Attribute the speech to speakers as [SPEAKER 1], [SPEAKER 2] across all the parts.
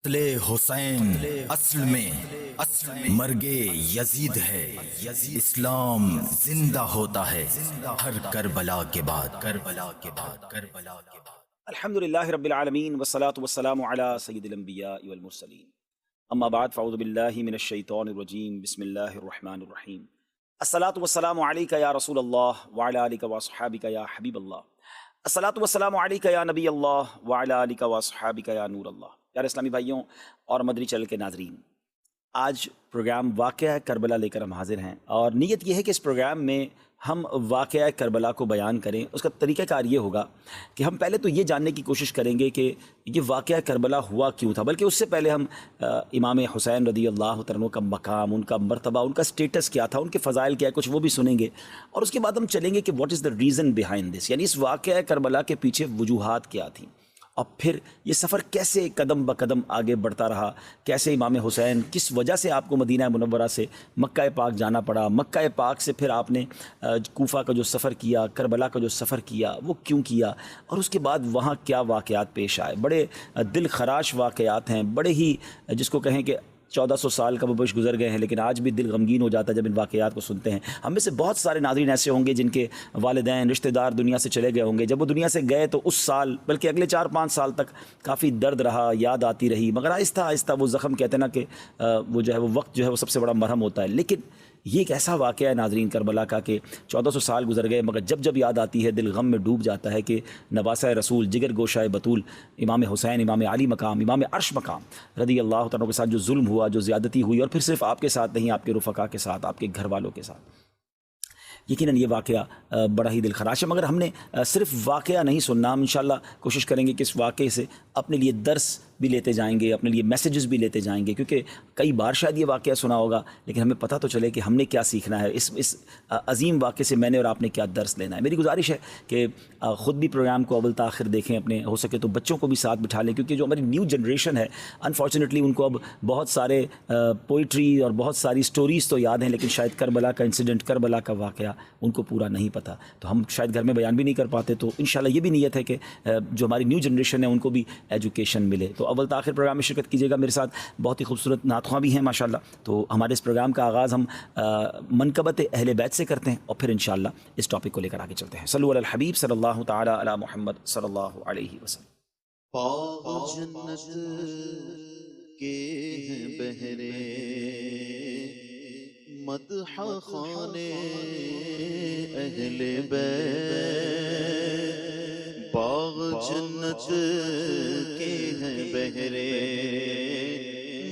[SPEAKER 1] قتل حسین اصل میں مرگے یزید ہے، اسلام زندہ ہوتا ہے ہر کربلا کے بعد۔
[SPEAKER 2] الحمدللہ رب العالمین والصلاة والسلام علی سید الانبیاء والمرسلین، اما بعد فاعوذ باللہ من الشیطان الرجیم، بسم اللہ الرحمن الرحیم۔ الصلاة والسلام علیکہ یا رسول اللہ وعلی آلکہ واصحابکہ یا حبیب اللہ، الصلاة والسلام علیکہ یا نبی اللہ وعلی آلکہ واصحابکہ یا نور اللہ۔ پیارے اسلامی بھائیوں اور مدنی چینل کے ناظرین، آج پروگرام واقعہ کربلا لے کر ہم حاضر ہیں، اور نیت یہ ہے کہ اس پروگرام میں ہم واقعہ کربلا کو بیان کریں۔ اس کا طریقہ کار یہ ہوگا کہ ہم پہلے تو یہ جاننے کی کوشش کریں گے کہ یہ واقعہ کربلا ہوا کیوں تھا، بلکہ اس سے پہلے ہم امام حسین رضی اللہ عنہ کا مقام، ان کا مرتبہ، ان کا سٹیٹس کیا تھا، ان کے فضائل کیا ہے، کچھ وہ بھی سنیں گے، اور اس کے بعد ہم چلیں گے کہ what is the reason behind this, یعنی اس واقعہ کربلا کے پیچھے وجوہات کیا تھیں، اور پھر یہ سفر کیسے قدم بقدم آگے بڑھتا رہا، کیسے امام حسین کس وجہ سے آپ کو مدینہ منورہ سے مکہ پاک جانا پڑا، مکہ پاک سے پھر آپ نے کوفہ کا جو سفر کیا، کربلا کا جو سفر کیا وہ کیوں کیا، اور اس کے بعد وہاں کیا واقعات پیش آئے۔ بڑے دل خراش واقعات ہیں، بڑے ہی جس کو کہیں کہ 1400 سال کا ببش گزر گئے ہیں، لیکن آج بھی دل غمگین ہو جاتا ہے جب ان واقعات کو سنتے ہیں۔ ہم میں سے بہت سارے ناظرین ایسے ہوں گے جن کے والدین، رشتہ دار دنیا سے چلے گئے ہوں گے۔ جب وہ دنیا سے گئے تو اس سال بلکہ اگلے 4-5 سال تک کافی درد رہا، یاد آتی رہی، مگر آہستہ آہستہ وہ زخم، کہتے ہیں نا کہ وہ جو ہے وہ وقت جو ہے وہ سب سے بڑا مرہم ہوتا ہے۔ لیکن یہ ایک ایسا واقعہ ہے ناظرین کربلا کا کہ 1400 سال گزر گئے، مگر جب جب یاد آتی ہے دل غم میں ڈوب جاتا ہے کہ نواسہ رسول، جگر گوشہ بطول، امام حسین، امام علی مقام، امام عرش مقام رضی اللہ تعالیٰ کے ساتھ جو ظلم ہوا، جو زیادتی ہوئی، اور پھر صرف آپ کے ساتھ نہیں، آپ کے رفقا کے ساتھ، آپ کے گھر والوں کے ساتھ، یقیناً یہ واقعہ بڑا ہی دل خراش ہے۔ مگر ہم نے صرف واقعہ نہیں سننا، ہم انشاءاللہ کوشش کریں گے کہ اس واقعے سے اپنے لیے درس بھی لیتے جائیں گے، اپنے لیے میسیجز بھی لیتے جائیں گے، کیونکہ کئی بار شاید یہ واقعہ سنا ہوگا، لیکن ہمیں پتہ تو چلے کہ ہم نے کیا سیکھنا ہے اس عظیم واقعے سے، میں نے اور آپ نے کیا درس لینا ہے۔ میری گزارش ہے کہ خود بھی پروگرام کو اول تاخر دیکھیں، اپنے ہو سکے تو بچوں کو بھی ساتھ بٹھا لیں، کیونکہ جو ہماری نیو جنریشن ہے انفارچونیٹلی ان کو اب بہت سارے پوئٹری اور بہت ساری سٹوریز تو یاد ہیں، لیکن شاید کربلا کا انسیڈنٹ، کربلا کا واقعہ ان کو پورا نہیں پتہ، تو ہم شاید گھر میں بیان بھی نہیں کر پاتے۔ تو انشاءاللہ یہ بھی نیت ہے کہ جو ہماری نیو جنریشن ہے ان کو بھی ایجوکیشن ملے۔ تو اول تاخر پروگرام میں شرکت کیجیے گا، میرے ساتھ بہت ہی خوبصورت نعت خواں بھی ہیں ماشاءاللہ۔ تو ہمارے اس پروگرام کا آغاز ہم منقبت اہل بیت سے کرتے ہیں، اور پھر انشاءاللہ اس ٹاپک کو لے کر آگے چلتے ہیں۔ صلو علی الحبیب صلی اللہ تعالی علی محمد صلی اللہ علیہ وسلم۔
[SPEAKER 3] باغ جنت کے ہیں بہرے، مدح خانے اہل بیت، باغ جنت کے ہیں بہرے،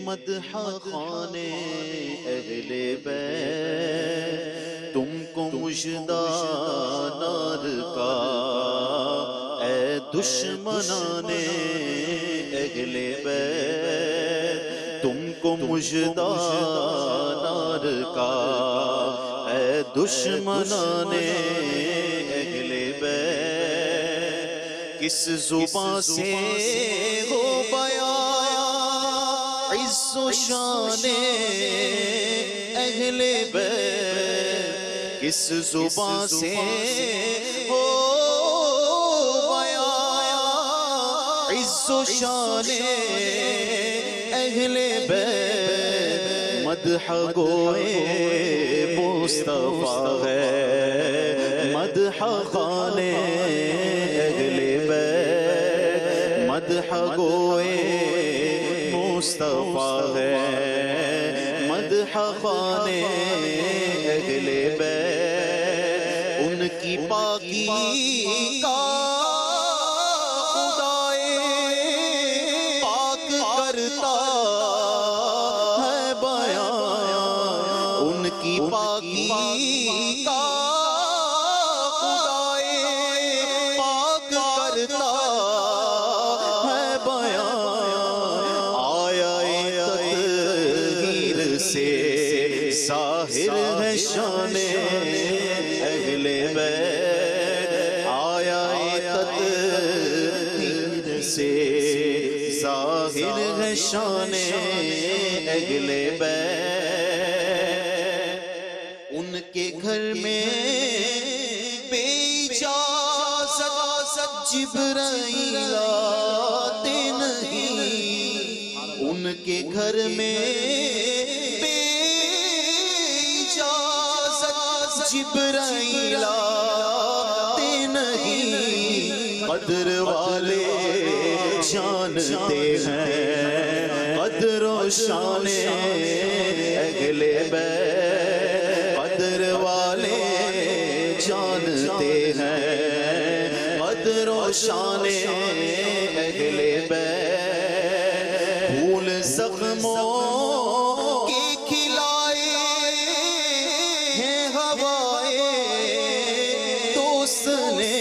[SPEAKER 3] مدح خانے اہل بیت، تم کو مژدہ نار کا اے دشمنان اہل بیت، تم کو مژدہ نار کا اے دشمنان اہل بیت، کس زباں سے ہو بیان عز و شان اہل بیت، کس زباں سے ہو عز و شان اہل بیت، مدح گوئے مصطفیٰ ہے، مدح خوان اہل بیت، مدح گوئے مصطفیٰ ہے، مدح خوان اہل بیت، ان کی پاکی کا پاکی کا خدائے پاک کرتا ہے بیان، آیا تطہیر سے ظاہر ہے شان اہل بیت، آیا تطہیر سے ظاہر ہے شان اہل بیت، ان کے گھر میں بے اجازت جبرائیل آتے نہیں، ان کے گھر میں بے اجازت جبرائیل آتے نہیں، قدر والے جانتے ہیں قدر و شان اہل بیت، قدر والے جانتے ہیں قدر و شان اہل بیت، پھول زخموں کے کھلائے ہیں ہوائے دوست نے،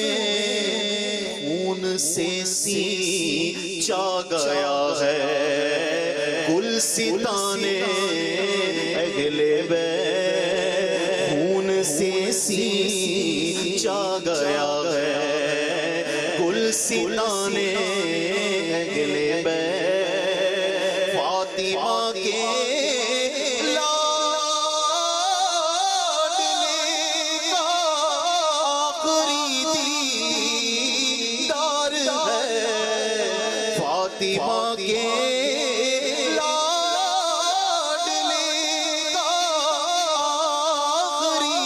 [SPEAKER 3] خون سے سینچا گیا ہے گلستان اہل بیت، خون سے سینچا گیا ہے گلستان اہل بیت، فاطمہ کے لاڈلے کا آخری دیدار ہے، فاطمہ کے لاڈلے کا آخری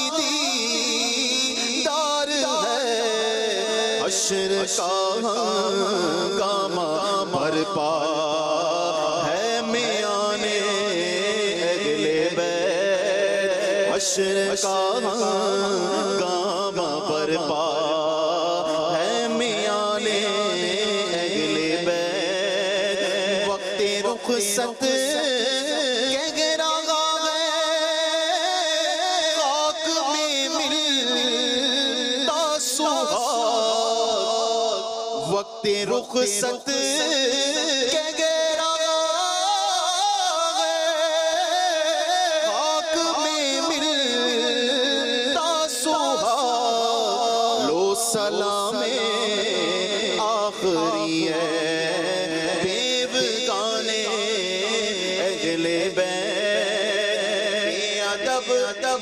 [SPEAKER 3] دیدار ہے، حشر کا ہنگامہ برپا ہے میانے اہل بیت، حشر کا ہنگامہ برپا ہے میانے اہل بیت، وقت رخصت گہرا ہے خاک میں ملتا سہاگ، وقت رخصت گہرا ہے خاک میں ملتا سہاگ، لو سلام آخری ہے بیوگانے اہل بیت، بے ادب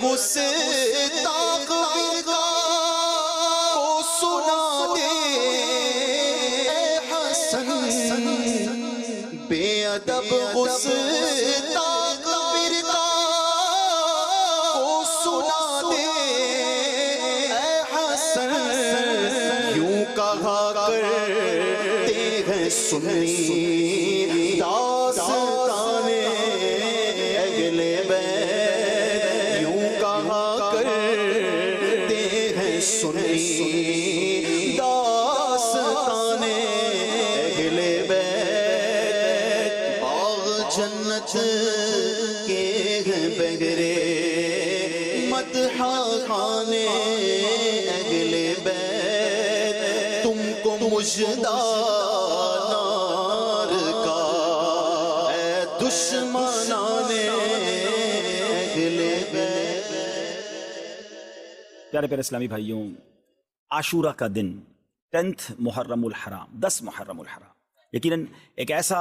[SPEAKER 3] گستاخ فرقہ کو سنا دے اے حسن، بے ادب گستاخ فرقہ کو سنا دے اے حسن، یوں کہا کرتے ہیں سنی داستان اہل بیت، یوں کہا کرتے ہیں سنی داستان اہل بیت، باغ جنت کے ہیں بگرے مدح خانے اہل بیت، تم کو مژدہ نار کا اے دشمنان اہل بیت۔
[SPEAKER 2] پیارے پیارے اسلامی بھائیوں، عاشورہ کا دن 10 محرم الحرام، 10 محرم الحرام، یقیناً ایک ایسا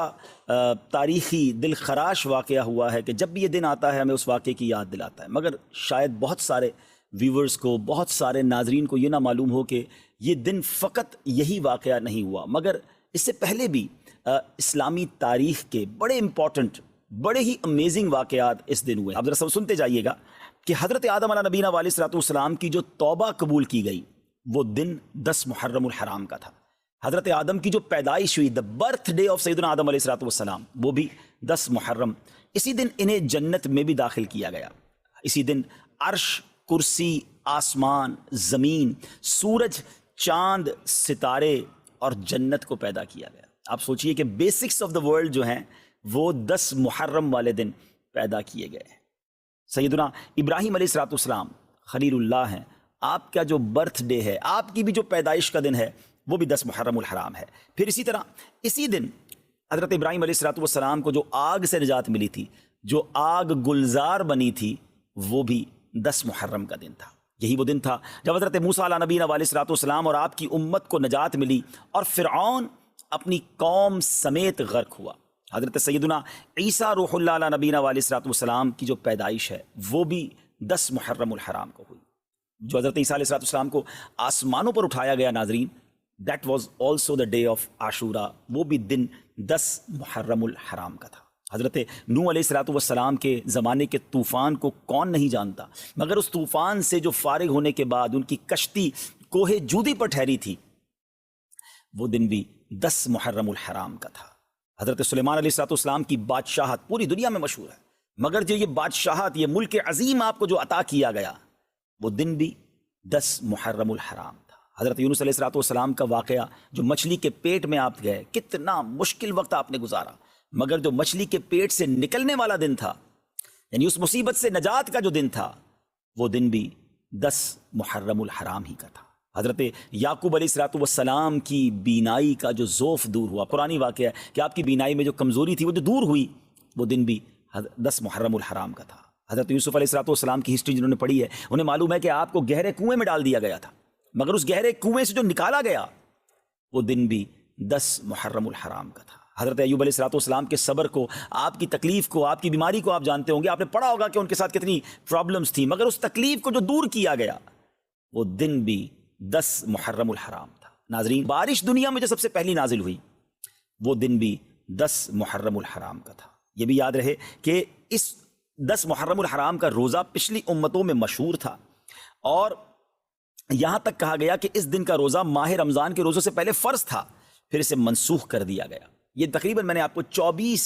[SPEAKER 2] تاریخی دل خراش واقعہ ہوا ہے کہ جب بھی یہ دن آتا ہے ہمیں اس واقعے کی یاد دلاتا ہے، مگر شاید بہت سارے ویورز کو، بہت سارے ناظرین کو یہ نہ معلوم ہو کہ یہ دن فقط یہی واقعہ نہیں ہوا، مگر اس سے پہلے بھی اسلامی تاریخ کے بڑے امپورٹنٹ، بڑے ہی امیزنگ واقعات اس دن ہوئے۔ آپ ذرا سب سنتے جائیے گا کہ حضرت آدم علیہ نبینا علیہ الصلوۃ والسلام کی جو توبہ قبول کی گئی وہ دن 10 محرم الحرام کا تھا۔ حضرت آدم کی جو پیدائش ہوئی، دا برتھ ڈے آف سیدنا آدم علیہ الصلوۃ والسلام، وہ بھی 10 محرم، اسی دن انہیں جنت میں بھی داخل کیا گیا۔ اسی دن عرش، کرسی، آسمان، زمین، سورج، چاند، ستارے اور جنت کو پیدا کیا گیا۔ آپ سوچئے کہ بیسکس آف دا ورلڈ جو ہیں وہ 10 محرم والے دن پیدا کیے گئے ہیں۔ سیدنا ابراہیم علیہ الصلوۃ والسلام خلیل اللہ ہیں، آپ کا جو برتھ ڈے ہے، آپ کی بھی جو پیدائش کا دن ہے وہ بھی 10 محرم الحرام ہے۔ پھر اسی طرح اسی دن حضرت ابراہیم علیہ الصلوۃ والسلام کو جو آگ سے نجات ملی تھی، جو آگ گلزار بنی تھی، وہ بھی 10 محرم کا دن تھا۔ یہی وہ دن تھا جب حضرت موسیٰ علیہ نبینا علیہ الصلوۃ والسلام اور آپ کی امت کو نجات ملی اور فرعون اپنی قوم سمیت غرق ہوا۔ حضرت سیدنا عیسیٰ روح اللہ علیہ نبینا علیہ الصلوۃ والسلام کی جو پیدائش ہے وہ بھی 10 محرم الحرام کو ہوئی۔ جو حضرت عیسیٰ علیہ الصلوۃ والسلام کو آسمانوں پر اٹھایا گیا ناظرین، that was also the day of Ashura, وہ بھی دن 10 محرم الحرام کا تھا۔ حضرت نوح علیہ الصلوۃ والسلام کے زمانے کے طوفان کو کون نہیں جانتا، مگر اس طوفان سے جو فارغ ہونے کے بعد ان کی کشتی کوہ جودی پر ٹھہری تھی، وہ دن بھی 10 محرم الحرام کا تھا۔ حضرت سلیمان علیہ الصلوۃ والسلام کی بادشاہت پوری دنیا میں مشہور ہے، مگر جو یہ بادشاہت، یہ ملک عظیم آپ کو جو عطا کیا گیا، وہ دن بھی 10 محرم الحرام تھا۔ حضرت یونس علیہ الصلوۃ والسلام کا واقعہ، جو مچھلی کے پیٹ میں آپ گئے، کتنا مشکل وقت آپ نے گزارا، مگر جو مچھلی کے پیٹ سے نکلنے والا دن تھا، یعنی اس مصیبت سے نجات کا جو دن تھا، وہ دن بھی 10 محرم الحرام ہی کا تھا۔ حضرت یعقوب علیہ الصلوۃ والسلام کی بینائی کا جو ذوف دور ہوا، قرآنی واقعہ ہے کہ آپ کی بینائی میں جو کمزوری تھی وہ جو دور ہوئی، وہ دن بھی 10 محرم الحرام کا تھا۔ حضرت یوسف علیہ الصلوۃ والسلام کی ہسٹری جنہوں نے پڑھی ہے انہیں معلوم ہے کہ آپ کو گہرے کنویں میں ڈال دیا گیا تھا، مگر اس گہرے کنویں سے جو نکالا گیا، وہ دن بھی 10 محرم الحرام کا تھا۔ حضرت ایوب علیہ الصلوۃ والسلام کے صبر کو، آپ کی تکلیف کو، آپ کی بیماری کو آپ جانتے ہوں گے، آپ نے پڑھا ہوگا کہ ان کے ساتھ کتنی پرابلمز تھی، مگر اس تکلیف کو جو دور کیا گیا، وہ دن بھی 10 محرم الحرام تھا۔ ناظرین، بارش دنیا میں جو سب سے پہلی نازل ہوئی، وہ دن بھی 10 محرم الحرام کا تھا۔ یہ بھی یاد رہے کہ اس 10 محرم الحرام کا روزہ پچھلی امتوں میں مشہور تھا، اور یہاں تک کہا گیا کہ اس دن کا روزہ ماہ رمضان کے روزوں سے پہلے فرض تھا، پھر اسے منسوخ کر دیا گیا۔ یہ تقریباً میں نے آپ کو 24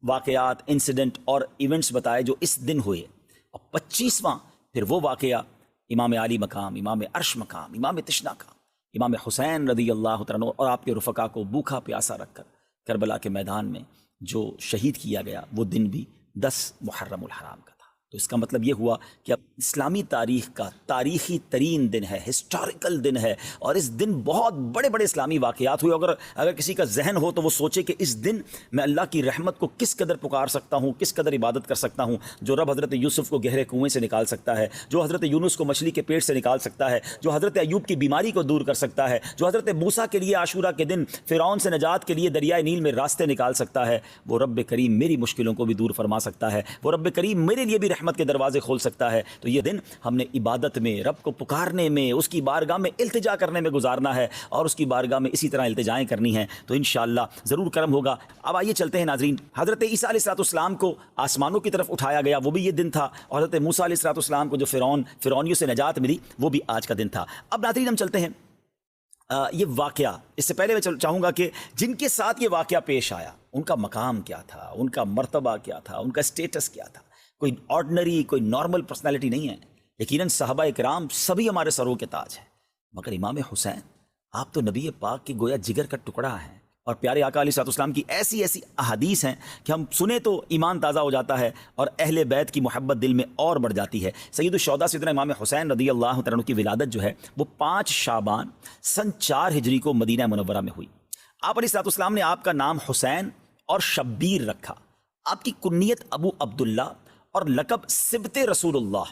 [SPEAKER 2] واقعات، انسیڈنٹ اور ایونٹس بتائے جو اس دن ہوئے، اور 25واں پھر وہ واقعہ امام عالی مقام، امام عرش مقام، امام تشنا کا، امام حسین رضی اللہ تعالیٰ عنہ اور آپ کے رفقا کو بھوکا پیاسا رکھ کر کربلا کے میدان میں جو شہید کیا گیا، وہ دن بھی 10 محرم الحرام کا تھا۔ تو اس کا مطلب یہ ہوا کہ اب اسلامی تاریخ کا تاریخی ترین دن ہے، ہسٹوریکل دن ہے، اور اس دن بہت بڑے بڑے اسلامی واقعات ہوئے۔ اگر کسی کا ذہن ہو تو وہ سوچے کہ اس دن میں اللہ کی رحمت کو کس قدر پکار سکتا ہوں، کس قدر عبادت کر سکتا ہوں۔ جو رب حضرت یوسف کو گہرے کنویں سے نکال سکتا ہے، جو حضرت یونس کو مچھلی کے پیٹ سے نکال سکتا ہے، جو حضرت ایوب کی بیماری کو دور کر سکتا ہے، جو حضرت موسیٰ کے لیے عاشورہ کے دن فرعون سے نجات کے لیے دریائے نیل میں راستے نکال سکتا ہے، وہ رب کریم میری مشکلوں کو بھی دور فرما سکتا ہے، وہ رب کریم میرے لیے بھی رحمت کے دروازے کھول سکتا ہے۔ تو یہ دن ہم نے عبادت میں، رب کو پکارنے میں، اس کی بارگاہ میں التجا کرنے میں گزارنا ہے، اور اس کی بارگاہ میں اسی طرح التجائیں کرنی ہیں، تو انشاءاللہ ضرور کرم ہوگا۔ اب آئیے چلتے ہیں ناظرین، حضرت عیسیٰ علیہ الصلوۃ والسلام کو آسمانوں کی طرف اٹھایا گیا، وہ بھی یہ دن تھا، اور حضرت موسیٰ علیہ الصلوۃ والسلام کو جو فرعونیوں سے نجات ملی، وہ بھی آج کا دن تھا۔ اب ناظرین ہم چلتے ہیں یہ واقعہ، اس سے پہلے میں چاہوں گا کہ جن کے ساتھ یہ واقعہ پیش آیا، ان کا مقام کیا تھا، ان کا مرتبہ کیا تھا، ان کا اسٹیٹس کیا تھا۔ کوئی آرڈنری، کوئی نارمل پرسنالٹی نہیں ہے، یقیناً صحابہ کرام سبھی ہمارے سروں کے تاج ہیں، مگر امام حسین، آپ تو نبی پاک کے گویا جگر کا ٹکڑا ہیں، اور پیارے آقا علیہ الصلوۃ والسلام کی ایسی ایسی احادیث ہیں کہ ہم سنیں تو ایمان تازہ ہو جاتا ہے، اور اہل بیت کی محبت دل میں اور بڑھ جاتی ہے۔ سید الشہداء سیدنا امام حسین رضی اللہ تعالیٰ عنہ کی ولادت جو ہے وہ 5 شعبان سن 4 ہجری کو مدینہ منورہ میں ہوئی۔ آپ علیہ الصلوۃ والسلام نے آپ کا نام حسین اور شبیر رکھا، آپ کی کنیت ابو عبداللہ اور لقب سبت رسول اللہ،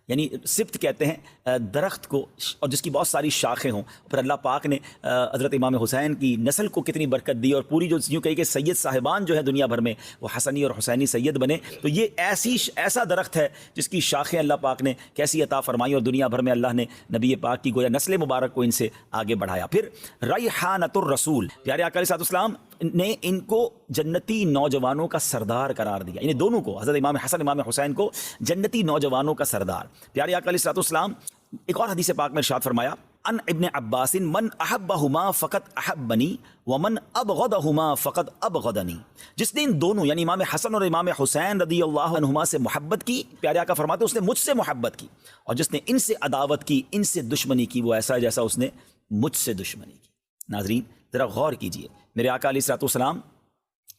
[SPEAKER 2] یعنی سبت کہتے ہیں درخت کو، اور جس کی بہت ساری شاخیں ہوں۔ پھر اللہ پاک نے حضرت امام حسین کی نسل کو کتنی برکت دی، اور پوری جو یوں کہی کہ سید صاحبان جو ہیں دنیا بھر میں وہ حسنی اور حسینی سید بنے۔ تو یہ ایسا درخت ہے جس کی شاخیں اللہ پاک نے کیسی عطا فرمائی، اور دنیا بھر میں اللہ نے نبی پاک کی گویا نسل مبارک کو ان سے آگے بڑھایا۔ پھر ریحانۃ الرسول، پیارے آقا علیہ السلام نے ان کو جنتی نوجوانوں کا سردار قرار دیا، انہیں دونوں کو، حضرت امام حسن امام حسین کو جنتی نوجوانوں کا سردار۔ پیارے آقا علیہ السلام ایک اور حدیث پاک میں ارشاد فرمایا، ان ابن عباس من احبہما فقط احبنی ومن ابغضہما فقط ابغضنی، جس نے ان دونوں یعنی امام حسن اور امام حسین رضی اللہ عنہما سے محبت کی، پیارے آقا فرماتے اس نے مجھ سے محبت کی، اور جس نے ان سے عداوت کی، ان سے دشمنی کی، وہ ایسا ہے جیسا اس نے مجھ سے دشمنی کی۔ ناظرین ذرا غور کیجئے، میرے آقا علیہ الصلوۃ والسلام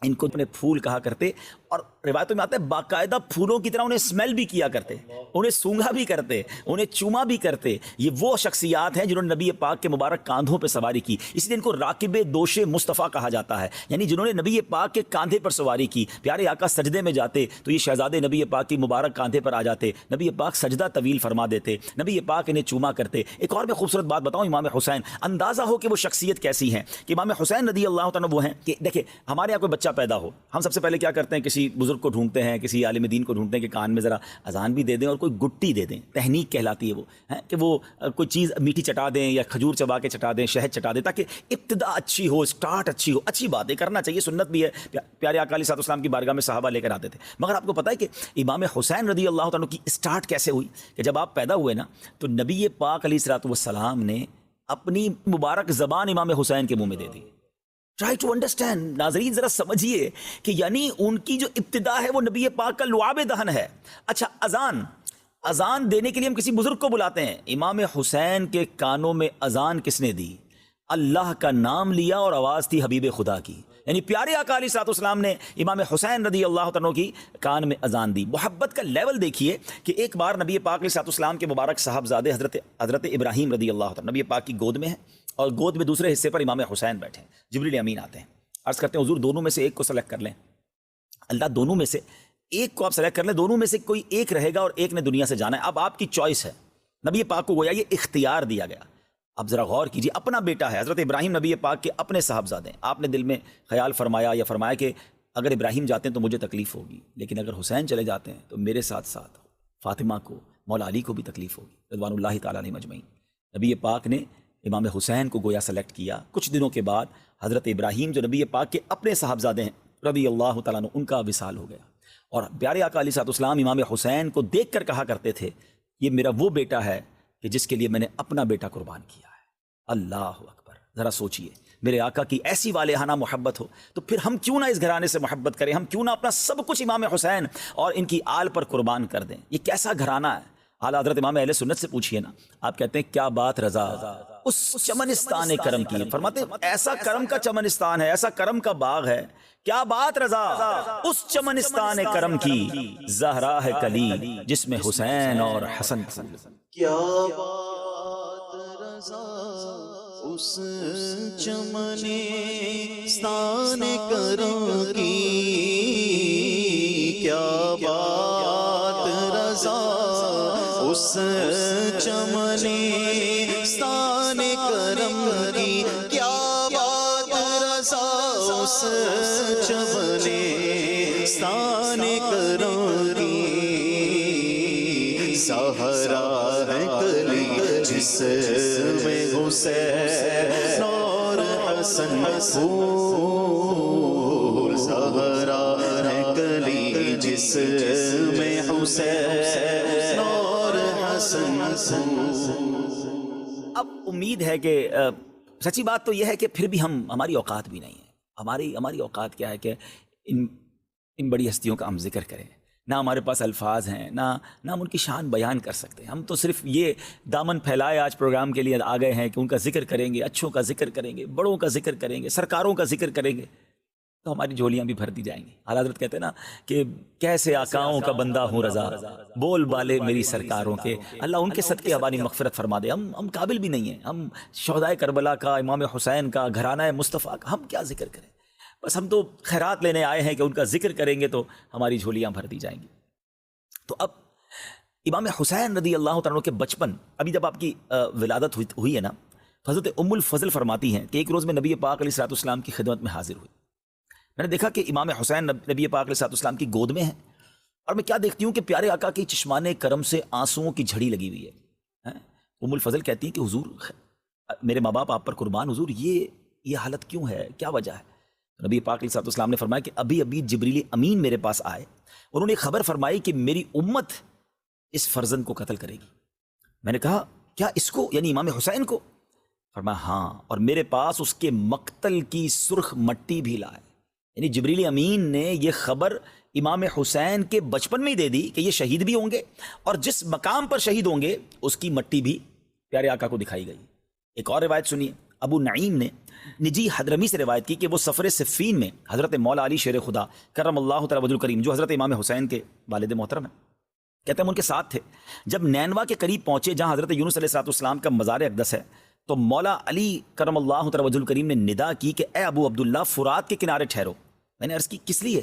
[SPEAKER 2] ان کو اپنے پھول کہا کرتے، اور روایتوں میں آتا ہے باقاعدہ پھولوں کی طرح انہیں اسمیل بھی کیا کرتے، انہیں سونگھا بھی کرتے، انہیں چوما بھی کرتے۔ یہ وہ شخصیات ہیں جنہوں نے نبی پاک کے مبارک کاندھوں پہ سواری کی، اس لیے ان کو راکب دوش مصطفیٰ کہا جاتا ہے، یعنی جنہوں نے نبی پاک کے کاندھے پر سواری کی۔ پیارے آقا سجدے میں جاتے تو یہ شہزادے نبی پاک کی مبارک کاندھے پر آ جاتے، نبی پاک سجدہ طویل فرما دیتے، نبی پاک انہیں چوما کرتے۔ ایک اور میں خوبصورت بات بتاؤں، امام حسین، اندازہ ہو کہ وہ شخصیت کیسی ہے کہ امام حسین رضی اللہ عنہ وہ ہیں کہ دیکھیں ہمارے یہاں کوئی بچہ پیدا ہو، ہم سب سے پہلے کیا کرتے ہیں، کسی بزرگ کو ڈھونڈتے ہیں، کسی عالم دین کو ڈھونڈتے ہیں کہ کان میں ذرا اذان بھی دے دیں اور کوئی گٹی دے دیں، تہنیک کہلاتی ہے وہ، کہ وہ کوئی چیز میٹھی چٹا دیں یا کھجور چبا کے چٹا دیں، شہد چٹا دیں، تاکہ ابتدا اچھی ہو، اسٹارٹ اچھی ہو. اچھی بات ہے، کرنا چاہیے، سنت بھی ہے. پیارے آقا علیہ السلام کی بارگاہ میں صحابہ لے کر آتے تھے. مگر آپ کو پتہ ہے کہ امام حسین رضی اللہ تعالیٰ کی اسٹارٹ کیسے ہوئی؟ کہ جب آپ پیدا ہوئے نا تو نبی پاک علیہ السلام نے اپنی مبارک زبان امام حسین کے منہ میں دے دی. ٹرائی ٹو انڈرسٹینڈ، ناظرین ذرا سمجھیے کہ یعنی ان کی جو ابتدا ہے وہ نبی پاک کا لعاب دہن ہے. اچھا، اذان دینے کے لیے ہم کسی بزرگ کو بلاتے ہیں. امام حسین کے کانوں میں اذان کس نے دی؟ اللہ کا نام لیا اور آواز تھی حبیب خدا کی. یعنی پیارے آقا علیہ السلام نے امام حسین رضی اللہ عنہ کی کان میں اذان دی. محبت کا لیول دیکھیے کہ ایک بار نبی پاک علیہ السلام کے مبارک صاحبزادے حضرت ابراہیم رضی اللہ عنہ نبی پاک کی گود میں ہیں اور گود میں دوسرے حصے پر امام حسین بیٹھے ہیں. جبریل امین آتے ہیں، عرض کرتے ہیں حضور دونوں میں سے ایک کو سلیکٹ کر لیں. اللہ دونوں میں سے ایک کو آپ سلیکٹ کر لیں، دونوں میں سے کوئی ایک رہے گا اور ایک نے دنیا سے جانا ہے. اب آپ کی چوائس ہے. نبی پاک کو گویا یہ اختیار دیا گیا. اب ذرا غور کیجیے، اپنا بیٹا ہے، حضرت ابراہیم نبی پاک کے اپنے صاحبزادے ہیں. آپ نے دل میں خیال فرمایا کہ اگر ابراہیم جاتے ہیں تو مجھے تکلیف ہوگی، لیکن اگر حسین چلے جاتے ہیں تو میرے ساتھ ساتھ فاطمہ کو، مولا علی کو بھی تکلیف ہوگی رضوان اللہ تعالیٰ علیہ مجمعین. نبی پاک نے امام حسین کو گویا سلیکٹ کیا. کچھ دنوں کے بعد حضرت ابراہیم جو نبی پاک کے اپنے صاحبزادے ہیں رضی اللہ تعالیٰ عنہ، ان کا وصال ہو گیا. اور پیارے آقا علیہ السلام امام حسین کو دیکھ کر کہا کرتے تھے یہ میرا وہ بیٹا ہے کہ جس کے لیے میں نے اپنا بیٹا قربان کیا ہے. اللہ اکبر. ذرا سوچئے، میرے آقا کی ایسی والہانہ محبت ہو تو پھر ہم کیوں نہ اس گھرانے سے محبت کریں، ہم کیوں نہ اپنا سب کچھ امام حسین اور ان کی آل پر قربان کر دیں. یہ کیسا گھرانہ ہے. اعلیٰ حضرت امام اہل سنت سے پوچھئے نا، آپ کہتے ہیں کیا بات رضا اس چمنستان کرم کی. فرماتے ہیں ایسا کرم کا چمنستان ہے، ایسا کرم کا باغ ہے. کیا بات رضا اس چمنستان کرم کی، زہرا ہے کلی جس میں حسین اور حسن.
[SPEAKER 3] کیا بات رضا اس چمنستان کرم کی، کیا بات رضا اس چمنستان کرم کی، کیا بات رضا اس چمنستان کرم کی. سہرا ہے کلی جس میں حسین اور حسن پھول، سہرا ہے کلی جس میں حسین اور حسن پھول.
[SPEAKER 2] اب امید ہے کہ سچی بات تو یہ ہے کہ پھر بھی ہماری اوقات بھی نہیں ہے. ہماری اوقات کیا ہے کہ ان بڑی ہستیوں کا ہم ذکر کریں. نہ ہمارے پاس الفاظ ہیں، نہ ہم ان کی شان بیان کر سکتے ہیں. ہم تو صرف یہ دامن پھیلائے آج پروگرام کے لیے آ گئے ہیں کہ ان کا ذکر کریں گے، اچھوں کا ذکر کریں گے، بڑوں کا ذکر کریں گے، سرکاروں کا ذکر کریں گے تو ہماری جھولیاں بھی بھرتی جائیں گی. اعلیٰ حضرت کہتے ہیں نا کہ کیسے آقاؤں کا بندہ ہوں رضا، بول بالے میری سرکاروں کے. اللہ ان کے صدقے ہماری مغفرت فرما دے. ہم قابل بھی نہیں ہیں. ہم شہدائے کربلا کا، امام حسین کا، گھرانہ مصطفیٰ کا ہم کیا ذکر کریں. بس ہم تو خیرات لینے آئے ہیں کہ ان کا ذکر کریں گے تو ہماری جھولیاں بھرتی جائیں گی. تو اب امام حسین رضی اللہ عنہ کے بچپن، ابھی جب آپ کی ولادت ہوئی ہے نا، تو حضرت ام الفضل فرماتی ہیں کہ ایک روز میں نبی پاک علیہ السلام کی خدمت میں حاضر ہوئی. میں نے دیکھا کہ امام حسین نبی پاک علیہ السلام کی گود میں ہیں اور میں کیا دیکھتی ہوں کہ پیارے آقا کی چشمان کرم سے آنسوؤں کی جھڑی لگی ہوئی ہے. ام الفضل کہتی ہیں کہ حضور میرے ماں باپ آپ پر قربان، حضور یہ حالت کیوں ہے، کیا وجہ ہے؟ نبی پاک علیہ السلام نے فرمایا کہ ابھی جبریل امین میرے پاس آئے، انہوں نے خبر فرمائی کہ میری امت اس فرزند کو قتل کرے گی. میں نے کہا کیا اس کو، یعنی امام حسین کو؟ فرمایا ہاں، اور میرے پاس اس کے مقتل کی سرخ مٹی بھی لائے. یعنی جبریل امین نے یہ خبر امام حسین کے بچپن میں ہی دے دی کہ یہ شہید بھی ہوں گے اور جس مقام پر شہید ہوں گے اس کی مٹی بھی پیارے آقا کو دکھائی گئی. ایک اور روایت سنیے، ابو نعیم نے نجی حضرمی سے روایت کی کہ وہ سفر صفین میں حضرت مولا علی شیر خدا کرم اللہ تعالی وجہ الکریم، جو حضرت امام حسین کے والد محترم ہیں، کہتے ہیں ہم ان کے ساتھ تھے. جب نینوا کے قریب پہنچے جہاں حضرت یونس علیہ السلام کا مزار اقدس ہے، تو مولا علی کرم اللہ تعالی وجہ الکریم نے ندا کی کہ اے ابو عبداللہ فرات کے کنارے ٹھہرو. میں نے عرض کی کس لیے؟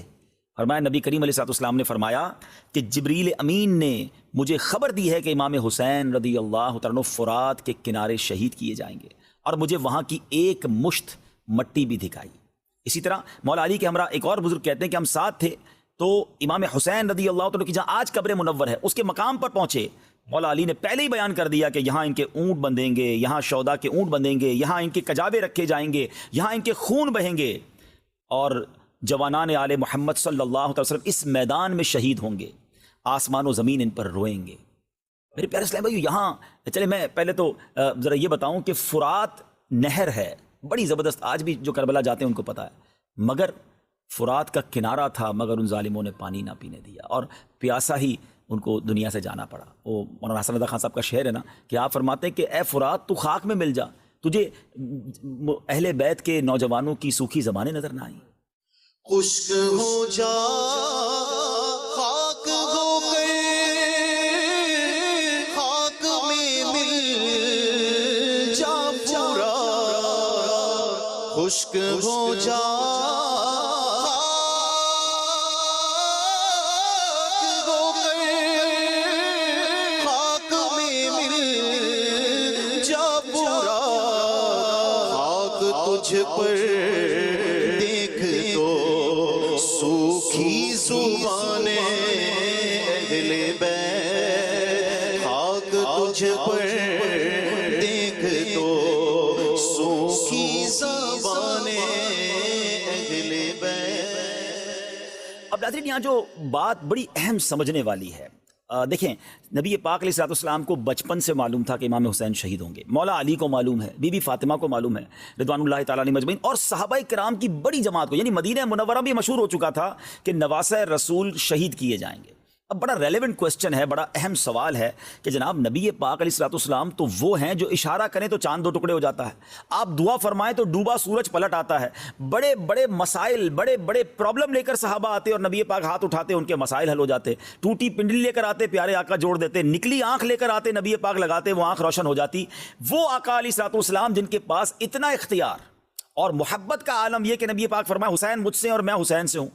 [SPEAKER 2] فرمایا نبی کریم علیہ السلام نے فرمایا کہ جبریل امین نے مجھے خبر دی ہے کہ امام حسین رضی اللہ تعالیٰ عنہ فرات کے کنارے شہید کیے جائیں گے، اور مجھے وہاں کی ایک مشت مٹی بھی دکھائی. اسی طرح مولا علی کے ہمراہ ایک اور بزرگ کہتے ہیں کہ ہم ساتھ تھے تو امام حسین رضی اللہ تعالیٰ کی جہاں آج قبر منور ہے اس کے مقام پر پہنچے، مولا علی نے پہلے ہی بیان کر دیا کہ یہاں ان کے اونٹ بندھیں گے، یہاں شہداء کے اونٹ بندھیں گے، یہاں ان کے کجاوے رکھے جائیں گے، یہاں ان کے خون بہیں گے، اور جوانان آل محمد صلی اللہ علیہ وسلم اس میدان میں شہید ہوں گے، آسمان و زمین ان پر روئیں گے۔ میرے پیارے اسلام بھائی، یہاں چلے میں پہلے تو ذرا یہ بتاؤں کہ فرات نہر ہے بڑی زبردست، آج بھی جو کربلا جاتے ہیں ان کو پتہ ہے، مگر فرات کا کنارہ تھا مگر ان ظالموں نے پانی نہ پینے دیا اور پیاسا ہی ان کو دنیا سے جانا پڑا۔ وہ مولانا حسن رضا خان صاحب کا شعر ہے نا کہ آپ فرماتے ہیں کہ اے فرات تو خاک میں مل جا، تجھے اہل بیت کے نوجوانوں کی سوکھی زبانیں نظر نہ آئیں۔
[SPEAKER 3] خشک ہو جا خاک ہو گئے، خاک میں مل جا پورا، خشک ہو جا پر دیکھ تو سوکھی زبانیں اہل بیت، خاک تجھ پر دیکھ تو سوکھی زبانیں اہل بیت۔
[SPEAKER 2] اب ناظرین، یہاں جو بات بڑی اہم سمجھنے والی ہے، دیکھیں نبی پاک علیہ السلام کو بچپن سے معلوم تھا کہ امام حسین شہید ہوں گے، مولا علی کو معلوم ہے، بی بی فاطمہ کو معلوم ہے رضوان اللہ تعالیٰ علیہ مجمعین، اور صحابہ کرام کی بڑی جماعت کو، یعنی مدینہ منورہ بھی مشہور ہو چکا تھا کہ نواسہ رسول شہید کیے جائیں گے۔ اب بڑا ریلیونٹ کوسچن ہے، بڑا اہم سوال ہے کہ جناب نبی پاک علیہ السلام تو وہ ہیں جو اشارہ کریں تو چاند دو ٹکڑے ہو جاتا ہے، آپ دعا فرمائیں تو ڈوبا سورج پلٹ آتا ہے، بڑے بڑے مسائل، بڑے بڑے پرابلم لے کر صحابہ آتے اور نبی پاک ہاتھ اٹھاتے ان کے مسائل حل ہو جاتے، ٹوٹی پنڈلی لے کر آتے پیارے آقا جوڑ دیتے، نکلی آنکھ لے کر آتے نبی پاک لگاتے وہ آنکھ روشن ہو جاتی۔ وہ آقا علیہ السلام جن کے پاس اتنا اختیار اور محبت کا عالم یہ کہ نبی پاک فرمائے حسین مجھ سے اور میں حسین سے ہوں،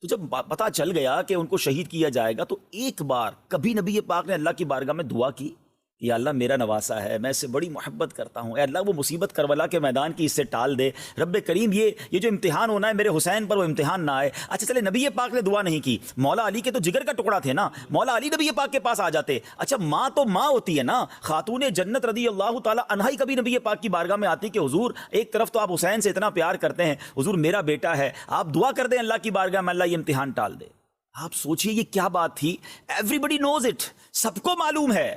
[SPEAKER 2] تو جب پتہ چل گیا کہ ان کو شہید کیا جائے گا تو ایک بار کبھی نبی پاک نے اللہ کی بارگاہ میں دعا کی کہ یا اللہ میرا نواسا ہے، میں اس سے بڑی محبت کرتا ہوں، اے اللہ وہ مصیبت کربلا کے میدان کی اس سے ٹال دے، رب کریم یہ جو امتحان ہونا ہے میرے حسین پر وہ امتحان نہ آئے۔ اچھا چلے نبی پاک نے دعا نہیں کی، مولا علی کے تو جگر کا ٹکڑا تھے نا، مولا علی نبی پاک کے پاس آ جاتے۔ اچھا ماں تو ماں ہوتی ہے نا، خاتون جنت رضی اللہ تعالیٰ عنہا ہی کبھی نبی پاک کی بارگاہ میں آتی کہ حضور ایک طرف تو آپ حسین سے اتنا پیار کرتے ہیں، حضور میرا بیٹا ہے، آپ دعا کر دیں اللہ کی بارگاہ میں اللہ یہ امتحان ٹال دے۔ آپ سوچئے یہ کیا بات تھی، ایوری بڈی نوز اٹ، سب کو معلوم ہے،